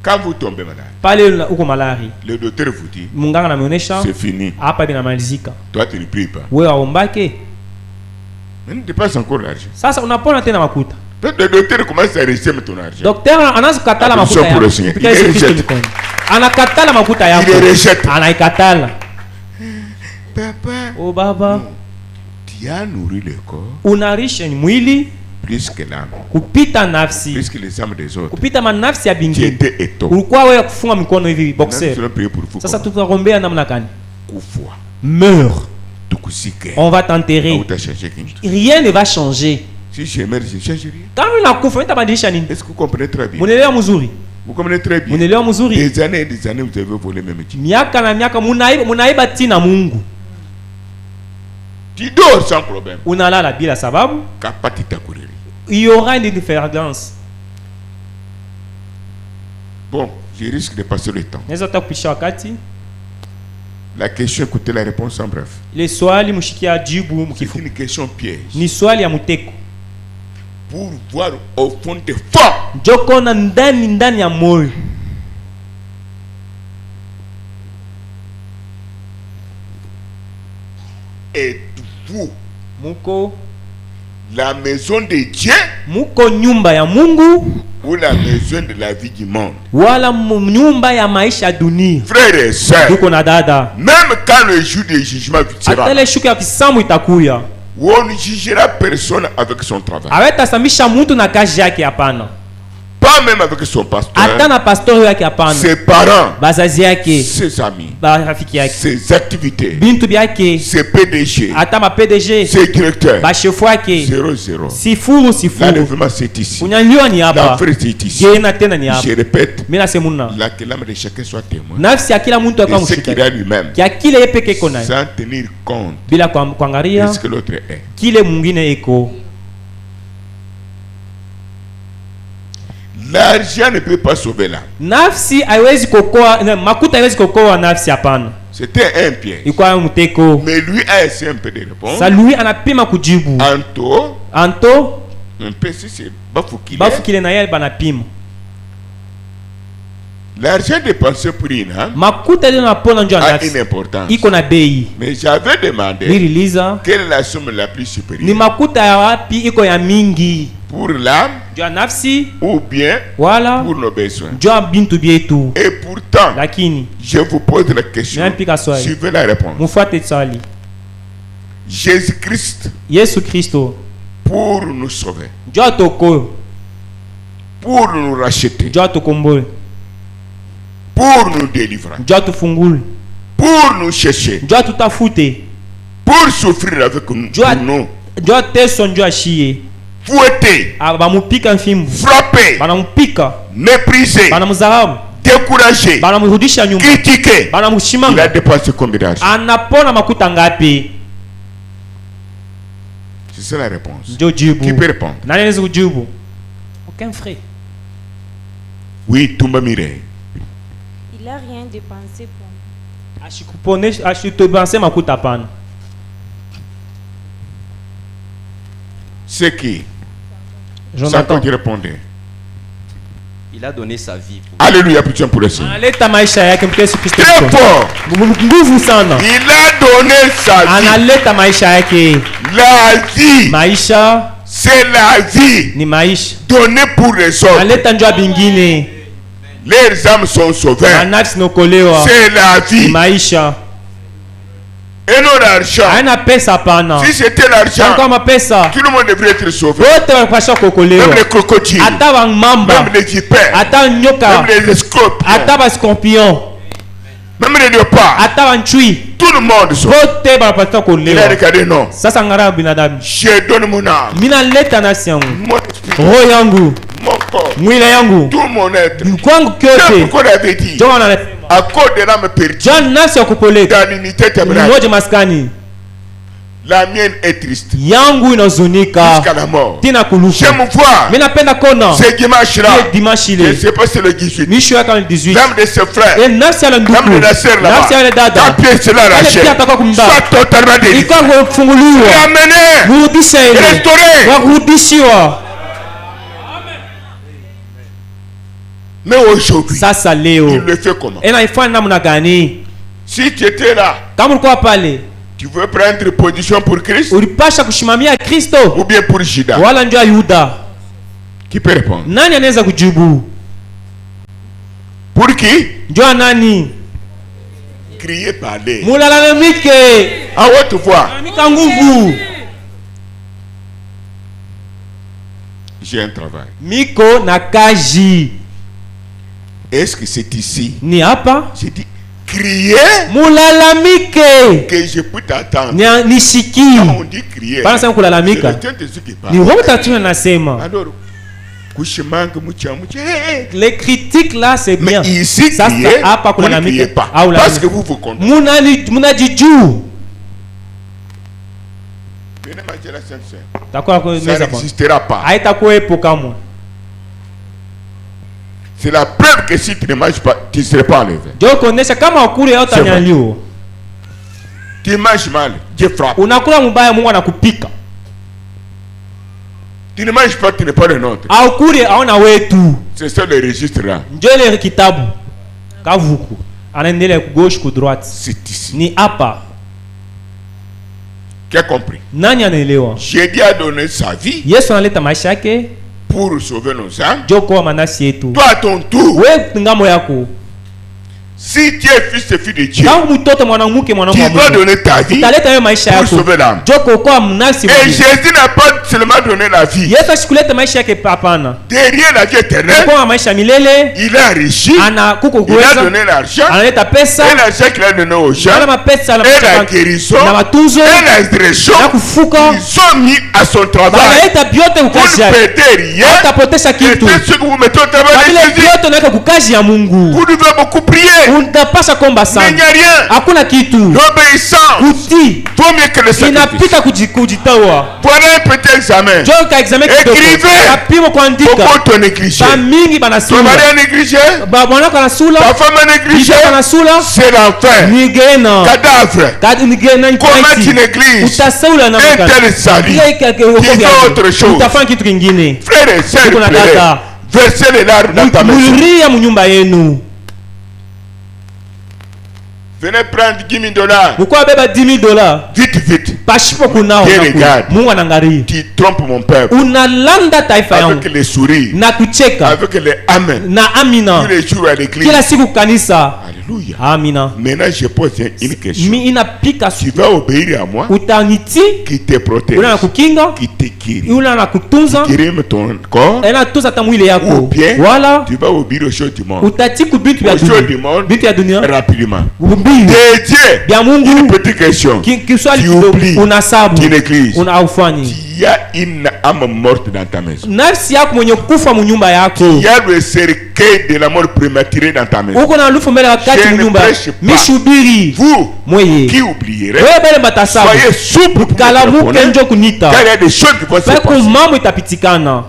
Speaker 2: Quand vous tombez malade,
Speaker 1: Pale uko malari.
Speaker 2: le docteur vous dit,
Speaker 1: Munganga anaonyesha
Speaker 2: c'est fini.
Speaker 1: hapa binamalizika.
Speaker 2: Toi, tu ne pries pas.
Speaker 1: Wewe aombake.
Speaker 2: Mais ne dépense encore l'argent.
Speaker 1: Sasa unapona tena makuta.
Speaker 2: Peut-être le docteur commence à réclamer ton argent.
Speaker 1: Daktari anaanza kukatala
Speaker 2: Attention
Speaker 1: makuta
Speaker 2: pour le
Speaker 1: yako.
Speaker 2: Seigneur.
Speaker 1: Kupitia
Speaker 2: Il
Speaker 1: Yesu
Speaker 2: les
Speaker 1: Kristo
Speaker 2: rejette.
Speaker 1: mikono. Anakatala makuta yako.
Speaker 2: Il les rejette.
Speaker 1: Anaikatala.
Speaker 2: Papa,
Speaker 1: Oh baba,
Speaker 2: tu as nourri le corps
Speaker 1: unarisha mwili
Speaker 2: plus que l'âme,
Speaker 1: kupita nafsi.
Speaker 2: plus que les âmes des autres.
Speaker 1: Kupita manafsi ya
Speaker 2: Tu
Speaker 1: bingine.
Speaker 2: étais étonné.
Speaker 1: Ulikuwa wewe kufunga mikono hivi
Speaker 2: Maintenant, nous
Speaker 1: boxer.
Speaker 2: allons prier pour vous.
Speaker 1: Sasa tutarombea namna gani?
Speaker 2: Kufwa.
Speaker 1: Meurs.
Speaker 2: Tukusike.
Speaker 1: On va t'enterrer.
Speaker 2: Ou t'as changé quelque chose.
Speaker 1: Rien ne va changer.
Speaker 2: Si je meurs, je ne change rien.
Speaker 1: Kama unakufa utabadilisha nini?
Speaker 2: Est-ce que vous comprenez très bien?
Speaker 1: Munelewa mzuri.
Speaker 2: Vous comprenez très bien.
Speaker 1: Munelewa mzuri.
Speaker 2: Des années et des années, vous avez volé même Dieu.
Speaker 1: Miaka na miaka munaiba tina Mungu.
Speaker 2: Tu dors sans problème.
Speaker 1: Unalala bila sababu.
Speaker 2: Kapati takuriri.
Speaker 1: Il y aura une différence.
Speaker 2: Bon, je risque de passer le temps.
Speaker 1: Naweza takupisha wakati.
Speaker 2: La question, écoutez la réponse en bref.
Speaker 1: Ile swali mshikia jibu
Speaker 2: C'est
Speaker 1: mkifu.
Speaker 2: une question piège.
Speaker 1: Ni swali ya muteko.
Speaker 2: Pour voir au fond des forts.
Speaker 1: Joko na ndani ya moyo.
Speaker 2: Êtes-vous
Speaker 1: Muko
Speaker 2: la maison de Dieu
Speaker 1: muko nyumba ya Mungu
Speaker 2: ou la maison de la vie du monde?
Speaker 1: wala nyumba ya maisha ya dunia.
Speaker 2: Frères et sœurs,
Speaker 1: Duko na dada.
Speaker 2: même quand le jour du jugement sera,
Speaker 1: Atele shuka ya kisamu itakuya.
Speaker 2: on ne jugera personne avec son travail.
Speaker 1: Hawetasamisha mtu na kazi yake hapana.
Speaker 2: Pas même avec son pasteur,
Speaker 1: Hata na pastori yake hapana.
Speaker 2: ses parents,
Speaker 1: Bazazi yake,
Speaker 2: ses amis,
Speaker 1: barafiki yake,
Speaker 2: ses activités,
Speaker 1: bintu byake,
Speaker 2: ses PDG,
Speaker 1: hata ma PDG,
Speaker 2: ses directeurs.
Speaker 1: bashefu yake.
Speaker 2: 0-0.
Speaker 1: Sifuru sifuru.
Speaker 2: L'enlèvement c'est ici.
Speaker 1: Kunyanyua ni hapa.
Speaker 2: L'enfer c'est ici.
Speaker 1: Jena tena ni hapa.
Speaker 2: Je répète,
Speaker 1: Mimi nasemuna.
Speaker 2: que l'âme de chacun soit témoin
Speaker 1: Nafsi ya kila mtu akawa
Speaker 2: de ce qu'il a
Speaker 1: mshuhuda.
Speaker 2: lui-même,
Speaker 1: Ya kile yeye peke yake nayo.
Speaker 2: sans tenir compte
Speaker 1: Bila kuangalia
Speaker 2: de ce que l'autre est.
Speaker 1: kile mwingine eko.
Speaker 2: L'argent ne peut pas sauver l'âme.
Speaker 1: Nafsi haiwezi kokoa, makuta haiwezi kokoa nafsi hapana.
Speaker 2: C'était un piège.
Speaker 1: Ilikuwa mteko.
Speaker 2: Mais lui a essayé un peu de répondre.
Speaker 1: Sa lui anapima kujibu. Anto
Speaker 2: un peu si c'est bafukile.
Speaker 1: bafukile na yeye banapima.
Speaker 2: L'argent dépensé pour une âme
Speaker 1: Makuta ile napona njoo
Speaker 2: a
Speaker 1: nafsi.
Speaker 2: une importance.
Speaker 1: Iko na bei.
Speaker 2: Mais j'avais demandé
Speaker 1: Nililiza
Speaker 2: quelle est la somme la plus
Speaker 1: ni
Speaker 2: supérieure
Speaker 1: makuta ya wapi iko ya mingi.
Speaker 2: pour l'âme
Speaker 1: Njoo nafsi
Speaker 2: ou bien
Speaker 1: wala
Speaker 2: pour nos besoins.
Speaker 1: njoo bintu bietu.
Speaker 2: Et pourtant,
Speaker 1: Lakini
Speaker 2: je vous pose la question.
Speaker 1: Niambika swali.
Speaker 2: Suivez la réponse.
Speaker 1: mufuate swali.
Speaker 2: Jésus-Christ,
Speaker 1: Yesu Kristo
Speaker 2: pour nous sauver,
Speaker 1: njoo toko,
Speaker 2: pour nous racheter,
Speaker 1: njoo tukomboe,
Speaker 2: pour nous délivrer,
Speaker 1: njoo tufungule,
Speaker 2: pour nous chercher,
Speaker 1: njoo tutafute.
Speaker 2: pour souffrir avec nous,
Speaker 1: Jua teso njua shie.
Speaker 2: fouetter,
Speaker 1: Bamupika fimbu.
Speaker 2: frapper,
Speaker 1: Banamupika.
Speaker 2: mépriser,
Speaker 1: Banamuzarau.
Speaker 2: décourager,
Speaker 1: Banamurudisha nyuma.
Speaker 2: critiquer. Il a
Speaker 1: Banamushimanga.
Speaker 2: dépensé combien d'argent?
Speaker 1: Anapona makuta ngapi?
Speaker 2: C'est ça la réponse.
Speaker 1: Ndio jibu.
Speaker 2: Qui peut répondre?
Speaker 1: Nani anaweza kujibu? Aucun frère.
Speaker 2: Oui, Tumba Mireille.
Speaker 4: Il a rien dépensé pour moi.
Speaker 1: Ashikupone ashitobanse makuta pana.
Speaker 2: C'est qui?
Speaker 1: Jonathan
Speaker 2: Satan qui répondait.
Speaker 5: Il a donné sa vie pour
Speaker 2: Alléluia, putain pour le Seigneur.
Speaker 1: analeta maisha yake mtu Yesu Kristo.
Speaker 2: Très fort.
Speaker 1: Nguvu sana.
Speaker 2: Il a donné sa vie.
Speaker 1: Analeta maisha yake.
Speaker 2: La vie,
Speaker 1: Maisha
Speaker 2: c'est la vie
Speaker 1: ni maisha.
Speaker 2: donnée pour les autres.
Speaker 1: Analeta njua bingine.
Speaker 2: Les âmes sont sauvées.
Speaker 1: Anati nokolewa.
Speaker 2: C'est la
Speaker 1: Ni
Speaker 2: vie.
Speaker 1: maisha.
Speaker 2: Et non l'argent.
Speaker 1: Haina pesa pana.
Speaker 2: Si c'était l'argent,
Speaker 1: Kama pesa.
Speaker 2: tout le monde devrait être sauvé.
Speaker 1: Wote wanapaswa
Speaker 2: Même
Speaker 1: kuokolewa.
Speaker 2: les crocodiles,
Speaker 1: Hata wamamba.
Speaker 2: même les vipères,
Speaker 1: Hata nyoka.
Speaker 2: même les scorpions,
Speaker 1: Hata bascorpion.
Speaker 2: même les léopards.
Speaker 1: Hata wanchui.
Speaker 2: Tout le monde sauve.
Speaker 1: Wote wanapaswa
Speaker 2: Il a
Speaker 1: kuokolewa.
Speaker 2: regardé, non.
Speaker 1: Sasa ngara binadamu.
Speaker 2: Je donne mon âme,
Speaker 1: Mina leta nafsi yangu.
Speaker 2: mon esprit,
Speaker 1: Roho yangu.
Speaker 2: mon corps,
Speaker 1: Mwili yangu.
Speaker 2: tout mon être.
Speaker 1: Kwangu
Speaker 2: C'est
Speaker 1: kyote.
Speaker 2: pourquoi on avait dit,
Speaker 1: Ndio wanasema.
Speaker 2: à cause de l'âme perdue,
Speaker 1: John nafsi ya kupoleka.
Speaker 2: dans l'unité tabernacle,
Speaker 1: Mmoja maskani.
Speaker 2: la mienne est triste
Speaker 1: Yangu inazunika.
Speaker 2: jusqu'à la mort.
Speaker 1: Tina kulufu.
Speaker 2: J'aime voir
Speaker 1: Mimi napenda kona.
Speaker 2: ce dimanche-là.
Speaker 1: Ile dimanche
Speaker 2: Je ne
Speaker 1: ile.
Speaker 2: sais pas si c'est le 18.
Speaker 1: Misho yake ni 18.
Speaker 2: L'âme de ses frères,
Speaker 1: E nafsi ya ndugu.
Speaker 2: l'âme de la sœur là-bas,
Speaker 1: Nafsi ya dada.
Speaker 2: ta pied c'est là la
Speaker 1: Ile
Speaker 2: chair,
Speaker 1: pia atakuwa kumba.
Speaker 2: soit totalement délivré.
Speaker 1: Ilikuwa kufunguliwa.
Speaker 2: Ramené,
Speaker 1: Kurudisha ile.
Speaker 2: restauré.
Speaker 1: Kurudishiwa.
Speaker 2: Mais aujourd'hui,
Speaker 1: Sasa
Speaker 2: il
Speaker 1: leo.
Speaker 2: le fait comment?
Speaker 1: Inaifanya namna gani?
Speaker 2: Si tu étais là,
Speaker 1: Kama ulikuwa pale,
Speaker 2: tu veux prendre position pour Christ
Speaker 1: ulipasha kushimamia Kristo
Speaker 2: ou bien pour Judas?
Speaker 1: wala njoo Yuda?
Speaker 2: Qui peut répondre?
Speaker 1: Nani anaweza kujibu?
Speaker 2: Pour qui?
Speaker 1: Njoo nani?
Speaker 2: Crier, parler.
Speaker 1: Mulalamike.
Speaker 2: À haute voix.
Speaker 1: Mika nguvu.
Speaker 2: J'ai un travail.
Speaker 1: Miko na kaji.
Speaker 2: Est-ce que c'est ici?
Speaker 1: Ni hapa?
Speaker 2: J'ai dit, crier
Speaker 1: Mulalamike.
Speaker 2: que je peux t'attendre.
Speaker 1: Nishiki.
Speaker 2: Quand on dit crier,
Speaker 1: Bana sema
Speaker 2: c'est
Speaker 1: kulalamika.
Speaker 2: le Saint-Esprit qui
Speaker 1: Ni
Speaker 2: parle.
Speaker 1: Roho Mtakatifu anasema.
Speaker 2: Alors, kushimanga mucha mucha.
Speaker 1: Les critiques là c'est
Speaker 2: Mais
Speaker 1: bien.
Speaker 2: ici,
Speaker 1: Sasa
Speaker 2: crier,
Speaker 1: hapa
Speaker 2: vous ne criez
Speaker 1: kulalamika.
Speaker 2: pas.
Speaker 1: Au
Speaker 2: Parce que
Speaker 1: lalamika.
Speaker 2: vous vous condamnez.
Speaker 1: Munajiju.
Speaker 2: Venez manger la Sainte Sœur.
Speaker 1: Takuwa kwa
Speaker 2: Ça
Speaker 1: meza kwa.
Speaker 2: n'existera pas.
Speaker 1: Haitakuwepo kamwe.
Speaker 2: C'est la preuve que si tu ne manges pas, tu ne serais pas enlevé.
Speaker 1: Ndio kuonesha kama ukule au tanyaliwa.
Speaker 2: Tu manges mal, Dieu frappe.
Speaker 1: Unakula mbaya Mungu anakupika.
Speaker 2: Tu ne manges pas, tu n'es pas le nôtre.
Speaker 1: Au kule aona wetu.
Speaker 2: C'est ça le registre là.
Speaker 1: Ndio ile kitabu. Kavuku. Anaendelea ku gauche ku droite.
Speaker 2: C'est ici.
Speaker 1: Ni hapa.
Speaker 2: Qui a compris?
Speaker 1: Nani anaelewa?
Speaker 2: Jésus a donné sa vie
Speaker 1: Yesu analeta maisha yake
Speaker 2: pour sauver nos âmes.
Speaker 1: joko manasi yetu.
Speaker 2: Toi, à ton tour,
Speaker 1: Wewe ngamo yako.
Speaker 2: si tu es fils et fille de Dieu,
Speaker 1: Kama mtoto mwanamke
Speaker 2: tu
Speaker 1: mwanamke wa
Speaker 2: dois
Speaker 1: Mungu.
Speaker 2: donner ta vie
Speaker 1: Utaleta wewe maisha
Speaker 2: pour
Speaker 1: yako.
Speaker 2: sauver l'âme.
Speaker 1: Joko kwa mnasi
Speaker 2: Et
Speaker 1: mwingine.
Speaker 2: Jésus n'a pas seulement donné la vie.
Speaker 1: Yesu asikuleta maisha yake hapana.
Speaker 2: Derrière la vie éternelle,
Speaker 1: Kwa maisha milele
Speaker 2: il a enrichi,
Speaker 1: ana kuko
Speaker 2: il a
Speaker 1: kuweza.
Speaker 2: donné l'argent,
Speaker 1: Analeta pesa.
Speaker 2: et l'argent qu'il a donné aux gens,
Speaker 1: Ana mapesa
Speaker 2: et la
Speaker 1: na
Speaker 2: guérison,
Speaker 1: na matunzo
Speaker 2: et la résurrection,
Speaker 1: na kufuka.
Speaker 2: ils ont mis à son travail.
Speaker 1: Banaleta biote
Speaker 2: Vous
Speaker 1: kukazi
Speaker 2: ne
Speaker 1: yake.
Speaker 2: perdez rien.
Speaker 1: Hatapotesha
Speaker 2: Et
Speaker 1: kitu.
Speaker 2: c'est ce que vous mettez au travail
Speaker 1: Kwa
Speaker 2: de
Speaker 1: vile
Speaker 2: Jésus.
Speaker 1: vyote unaweka kukazi ya Mungu.
Speaker 2: Vous devez beaucoup prier.
Speaker 1: Unapasha komba
Speaker 2: Mais il
Speaker 1: sana.
Speaker 2: n'y a rien.
Speaker 1: Hakuna kitu.
Speaker 2: L'obéissance
Speaker 1: Utii
Speaker 2: vaut mieux que le sacrifice.
Speaker 1: inapita kujitawa.
Speaker 2: Voilà un petit examen.
Speaker 1: Njoo ka examen kidogo.
Speaker 2: Écrivez.
Speaker 1: Kapimo kuandika.
Speaker 2: Pourquoi te négliger?
Speaker 1: Ba mingi
Speaker 2: Ton
Speaker 1: banasula.
Speaker 2: mari a négligé?
Speaker 1: Bwana kana sula.
Speaker 2: Ta femme a négligé?
Speaker 1: Bibi kana sula.
Speaker 2: C'est l'enfer.
Speaker 1: Ni gena.
Speaker 2: Cadavre.
Speaker 1: Kadi ni gena ni
Speaker 2: Comment tu
Speaker 1: kaiti.
Speaker 2: négliges
Speaker 1: Utasaula na
Speaker 2: un
Speaker 1: mkana.
Speaker 2: tel salut?
Speaker 1: Qui
Speaker 2: fait autre chose.
Speaker 1: Utafanya kitu kingine.
Speaker 2: Frères et sœurs,
Speaker 1: Kuna
Speaker 2: pleurez.
Speaker 1: dada.
Speaker 2: Versez les larmes dans ta maison.
Speaker 1: Muliria mu nyumba yenu.
Speaker 2: Venez prendre 10 000 $.
Speaker 1: Mko beba $10,000.
Speaker 2: Vite, vite.
Speaker 1: Pashipo kunao.
Speaker 2: Dieu regarde.
Speaker 1: Mungu anaangalia.
Speaker 2: Tu trompes mon peuple.
Speaker 1: Unalanda taifa yangu.
Speaker 2: Avec les sourires.
Speaker 1: Na kucheka.
Speaker 2: Avec les amen.
Speaker 1: Na amina.
Speaker 2: Tous les jours à l'église.
Speaker 1: Kila siku kanisa.
Speaker 2: Alléluia. Alléluia.
Speaker 1: Amina.
Speaker 2: Maintenant, je pose une question.
Speaker 1: Mi inapika
Speaker 2: Tu vas obéir à moi
Speaker 1: utaniti
Speaker 2: qui te protège,
Speaker 1: ula na kukinga
Speaker 2: qui te guérit,
Speaker 1: ula na kutunza
Speaker 2: qui rime ton corps,
Speaker 1: ela tunza ta mwili
Speaker 2: ou
Speaker 1: yako
Speaker 2: bien
Speaker 1: wala
Speaker 2: tu vas obéir aux choses du monde.
Speaker 1: utati kubitu vya
Speaker 2: Aux choses du
Speaker 1: dunia
Speaker 2: monde,
Speaker 1: bitu ya dunia
Speaker 2: rapidement.
Speaker 1: mbili
Speaker 2: Dédié.
Speaker 1: bya
Speaker 2: Une
Speaker 1: Mungu
Speaker 2: petite question.
Speaker 1: kiswali
Speaker 2: Tu
Speaker 1: kidogo
Speaker 2: oublies
Speaker 1: unasabu
Speaker 2: une église.
Speaker 1: unaufanyi
Speaker 2: Il y a une âme morte dans ta maison.
Speaker 1: nafsi yako mwenye kufa munyumba yako
Speaker 2: Il y a le cercueil de la mort prématurée dans ta maison.
Speaker 1: uko na lufu mbele wakati
Speaker 2: Je ne
Speaker 1: munyumba
Speaker 2: prêche pas.
Speaker 1: mishubiri
Speaker 2: Vous
Speaker 1: mweye
Speaker 2: qui oublierez,
Speaker 1: wewe bele batasabu
Speaker 2: soyez souple pour me
Speaker 1: kalamuke
Speaker 2: répondre,
Speaker 1: njo kunita
Speaker 2: car il y a des choses qui vont se
Speaker 1: peko
Speaker 2: passer.
Speaker 1: mambo itapitikana.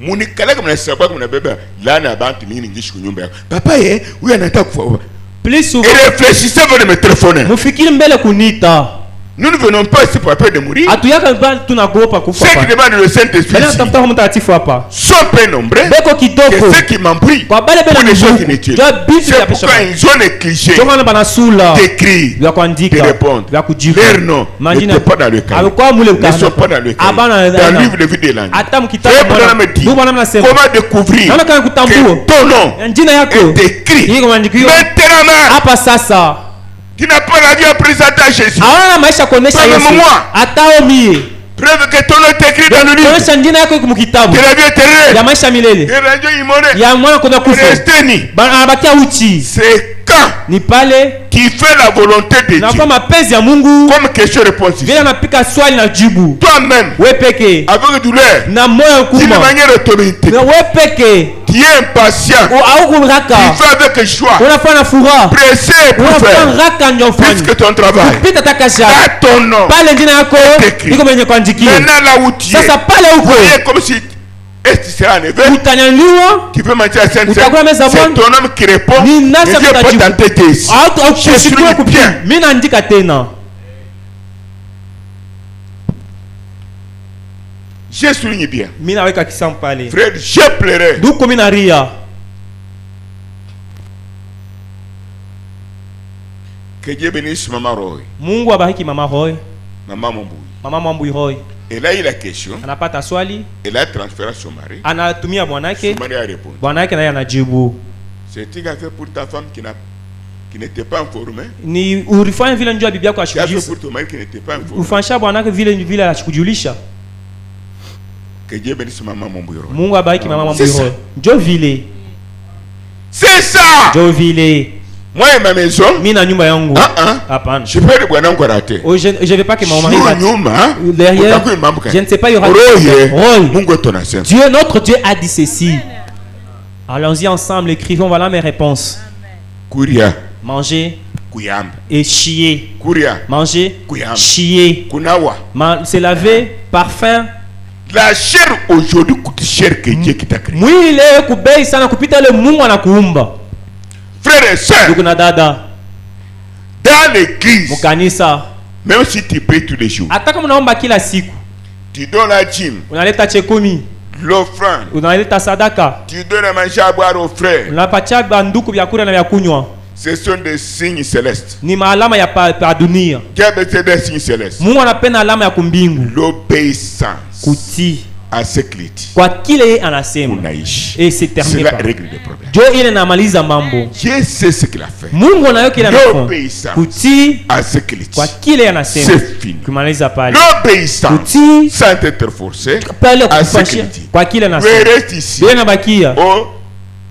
Speaker 2: Munikalaka mnasababu mnabeba laana ya bantu nini ngishi kunyumba yako. Papa ye, huyu anataka kufa.
Speaker 1: Plus
Speaker 2: Et
Speaker 1: souvent
Speaker 2: réfléchissez avant de me téléphoner.
Speaker 1: mufikiri mbele kunita
Speaker 2: Nous ne venons pas ici pour peur de mourir.
Speaker 1: atuyaka ba tunagopa kufa
Speaker 2: Ceux qui
Speaker 1: hapa
Speaker 2: demandent le Saint-Esprit
Speaker 1: bele
Speaker 2: ici
Speaker 1: natafuta Roho Mtakatifu hapa
Speaker 2: sont peu nombreux
Speaker 1: beko
Speaker 2: que
Speaker 1: kitoko
Speaker 2: ceux qui m'embrouillent
Speaker 1: kwa bale
Speaker 2: pour
Speaker 1: bele
Speaker 2: les choses
Speaker 1: mzuku
Speaker 2: inutiles.
Speaker 1: jua bitu
Speaker 2: C'est
Speaker 1: vya pesha
Speaker 2: pourquoi ils ont négligé
Speaker 1: jomana banasula
Speaker 2: d'écrire,
Speaker 1: vya
Speaker 2: de
Speaker 1: kuandika
Speaker 2: répondre.
Speaker 1: vya kujibu
Speaker 2: Leur nom
Speaker 1: majina
Speaker 2: n'était pas dans le cahier.
Speaker 1: alikuwa mule
Speaker 2: Ils ne sont pas dans le cahier.
Speaker 1: abana
Speaker 2: Dans le livre de vie des langues.
Speaker 1: hata
Speaker 2: Frère
Speaker 1: mkitabu
Speaker 2: Branham me dit,
Speaker 1: bwana mnasema
Speaker 2: comment découvrir
Speaker 1: naona kana kutambua
Speaker 2: que ton nom
Speaker 1: jina yako
Speaker 2: est écrit
Speaker 1: iko maandikiwa
Speaker 2: maintenant.
Speaker 1: hapa sasa.
Speaker 2: Tu n'as pas la vie à présenter à Jésus.
Speaker 1: Hawana maisha kuonesha
Speaker 2: Preuve
Speaker 1: Yesu
Speaker 2: moi.
Speaker 1: atao mie
Speaker 2: Preuve que ton nom est écrit dans le livre
Speaker 1: kuonesha jina yako iko mkitabu
Speaker 2: de la vie
Speaker 1: ya
Speaker 2: éternelle.
Speaker 1: maisha milele
Speaker 2: Et radio immortel.
Speaker 1: ya mwana kuna kufa
Speaker 2: Restez ni.
Speaker 1: anabakia uchi
Speaker 2: C'est quand
Speaker 1: ni pale
Speaker 2: tu fais la volonté de
Speaker 1: nakuwa
Speaker 2: Dieu.
Speaker 1: mapenzi ya Mungu
Speaker 2: Comme question-réponse ici.
Speaker 1: vile anapika swali na jibu
Speaker 2: Toi-même,
Speaker 1: we peke
Speaker 2: avec douleur,
Speaker 1: na moyo
Speaker 2: d'une
Speaker 1: kuma
Speaker 2: manière autorité,
Speaker 1: na we peke
Speaker 2: tu es impatient.
Speaker 1: au kuraka
Speaker 2: Tu fais avec joie.
Speaker 1: unafanya furaha
Speaker 2: Pressé pour
Speaker 1: unafanya
Speaker 2: faire.
Speaker 1: raka ndio
Speaker 2: Puisque
Speaker 1: ufanye
Speaker 2: ton travail,
Speaker 1: kupita takasha
Speaker 2: à ton nom,
Speaker 1: pale jina yako
Speaker 2: écrit.
Speaker 1: iko mwenye kuandikia
Speaker 2: maintenant là où tu es,
Speaker 1: sasa pale uko
Speaker 2: voyez comme si est-ce que c'est en éveil.
Speaker 1: utanyanyliwa
Speaker 2: Tu peux mentir à Sainte-Seine.
Speaker 1: Utakula meza
Speaker 2: C'est
Speaker 1: bonne.
Speaker 2: ton homme qui répond.
Speaker 1: Ni
Speaker 2: Ne
Speaker 1: nasa
Speaker 2: viens pas
Speaker 1: mtajibu.
Speaker 2: t'entêter ici.
Speaker 1: au
Speaker 2: Je suis
Speaker 1: kushikwa kupi
Speaker 2: bien.
Speaker 1: mimi naandika tena
Speaker 2: Je souligne bien.
Speaker 1: mimi naweka kisamu pale
Speaker 2: Frère, je pleurais.
Speaker 1: duko mimi naria
Speaker 2: Que Dieu bénisse Maman Roy.
Speaker 1: Mungu abariki mama Roy
Speaker 2: Maman Momboui.
Speaker 1: mama Mwambui Roy
Speaker 2: Elle a eu la question.
Speaker 1: anapata swali
Speaker 2: Elle a transféré à son mari.
Speaker 1: anatumia bwanake
Speaker 2: Son mari a répondu.
Speaker 1: bwanake naye anajibu
Speaker 2: C'est un fait pour ta femme qui n'était pas informée.
Speaker 1: ni ulifanya vile njoo bibi yako
Speaker 2: Tu as fait
Speaker 1: ashikujulisha
Speaker 2: pour ton mari qui n'était pas informé.
Speaker 1: ufanyisha bwanake vile ashikujulisha.
Speaker 2: Que Dieu bénisse Maman Momboui.
Speaker 1: Mungu abariki mama
Speaker 2: C'est
Speaker 1: Mwambui
Speaker 2: ça.
Speaker 1: Roy njoo vile
Speaker 2: C'est ça.
Speaker 1: njoo vile
Speaker 2: Moi et ma maison.
Speaker 1: mimi na nyumba yangu hapana
Speaker 2: Je peux le voir encore rater.
Speaker 1: je vais pas que mon mari
Speaker 2: Sio
Speaker 1: rate.
Speaker 2: nyuma.
Speaker 1: Derrière,
Speaker 2: Utakuwa mambo gani?
Speaker 1: je ne sais pas, il y aura
Speaker 2: Roye.
Speaker 1: Roy.
Speaker 2: Mungu est ton ancien.
Speaker 1: Dieu, notre Dieu a dit ceci. Allons-y ensemble, écrivons, voilà mes réponses.
Speaker 2: Kuria.
Speaker 1: Manger
Speaker 2: Kuyamba.
Speaker 1: et chier.
Speaker 2: Kuria.
Speaker 1: Manger,
Speaker 2: Kuyamba.
Speaker 1: chier.
Speaker 2: Kunawa.
Speaker 1: Se laver, parfum.
Speaker 2: La chair aujourd'hui coûte cher que Dieu qui t'a créé.
Speaker 1: Mwili leo kubei sana kupita le Mungu anakuumba.
Speaker 2: Frères et sœurs,
Speaker 1: Ndugu na dada,
Speaker 2: dans l'église,
Speaker 1: mukanisa,
Speaker 2: même si tu pries tous les jours,
Speaker 1: hata kama unaomba kila siku,
Speaker 2: tu donnes la dîme,
Speaker 1: unaleta chekumi,
Speaker 2: l'offrande,
Speaker 1: unaleta sadaka,
Speaker 2: tu donnes à manger à boire aux frères.
Speaker 1: unapatia banduku vyakula na vya kunywa.
Speaker 2: Ce sont des signes célestes.
Speaker 1: Ni maalama ya pa dunia.
Speaker 2: Dieu a des signes célestes.
Speaker 1: Mungu anapenda alama ya kumbingu.
Speaker 2: L'obéissance
Speaker 1: Kutii
Speaker 2: à ce qu'il dit.
Speaker 1: kwa kile yeye anasema.
Speaker 2: Unaishi.
Speaker 1: Et c'est terminé.
Speaker 2: Cela règle les problèmes.
Speaker 1: Jo ile namaliza mambo.
Speaker 2: Dieu sait ce qu'il a fait.
Speaker 1: Mungu anayo kile anafanya.
Speaker 2: L'obéissance
Speaker 1: Kutii
Speaker 2: à ce qu'il dit.
Speaker 1: kwa kile yeye anasema.
Speaker 2: C'est fini.
Speaker 1: Kumaliza pale.
Speaker 2: L'obéissance
Speaker 1: Kutii
Speaker 2: sans être forcé
Speaker 1: pale
Speaker 2: à ce qu'il
Speaker 1: kufanyia
Speaker 2: dit.
Speaker 1: kwa kile
Speaker 2: Mais
Speaker 1: anasema.
Speaker 2: reste ici.
Speaker 1: Bila nabakia.
Speaker 2: Oh,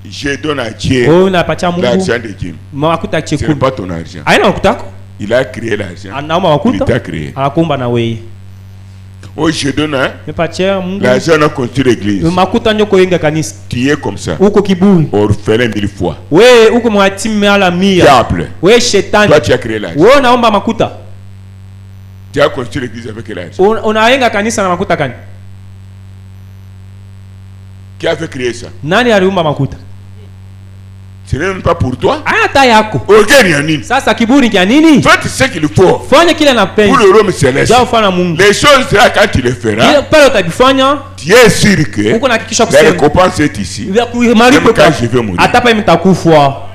Speaker 2: je donne à Dieu
Speaker 1: Oh, unapatia Mungu
Speaker 2: l'argent de Dieu.
Speaker 1: makuta
Speaker 2: Ce n'est
Speaker 1: chekundu.
Speaker 2: pas ton argent.
Speaker 1: Haina makuta yako?
Speaker 2: Il a créé l'argent.
Speaker 1: Anaomba
Speaker 2: Il
Speaker 1: makuta?
Speaker 2: t'a créé.
Speaker 1: Anakuumba na wewe.
Speaker 2: Oh, je donne
Speaker 1: Nipatia Mungu
Speaker 2: l'argent à construire l'église.
Speaker 1: makuta ndio kujenga kanisa.
Speaker 2: Tu es comme ça.
Speaker 1: Uko kiburi.
Speaker 2: Orphelin 1000 fois.
Speaker 1: Wewe uko mwatimu mara 100.
Speaker 2: Diable.
Speaker 1: Wewe shetani.
Speaker 2: Toi, tu as créé l'argent.
Speaker 1: Wewe unaomba makuta.
Speaker 2: Tu as construit l'église avec l'argent.
Speaker 1: Unajenga kanisa na makuta gani?
Speaker 2: Qui a fait créer ça?
Speaker 1: Nani aliumba makuta?
Speaker 2: Ce n'est même pas pour toi.
Speaker 1: Hata yako.
Speaker 2: Orgueil en nini?
Speaker 1: Sasa kiburi kia nini?
Speaker 2: Faites ce qu'il faut
Speaker 1: Fanya kile
Speaker 2: pour
Speaker 1: napenda.
Speaker 2: le royaume céleste.
Speaker 1: Jao fanya Mungu.
Speaker 2: Les choses là, quand tu les feras,
Speaker 1: Ile pale utabifanya,
Speaker 2: tu es sûr que
Speaker 1: uko na hakikisha
Speaker 2: la
Speaker 1: kusema.
Speaker 2: récompense est ici.
Speaker 1: Vya kuimalipo
Speaker 2: Même quand je vais mourir.
Speaker 1: hata pa imetakufa.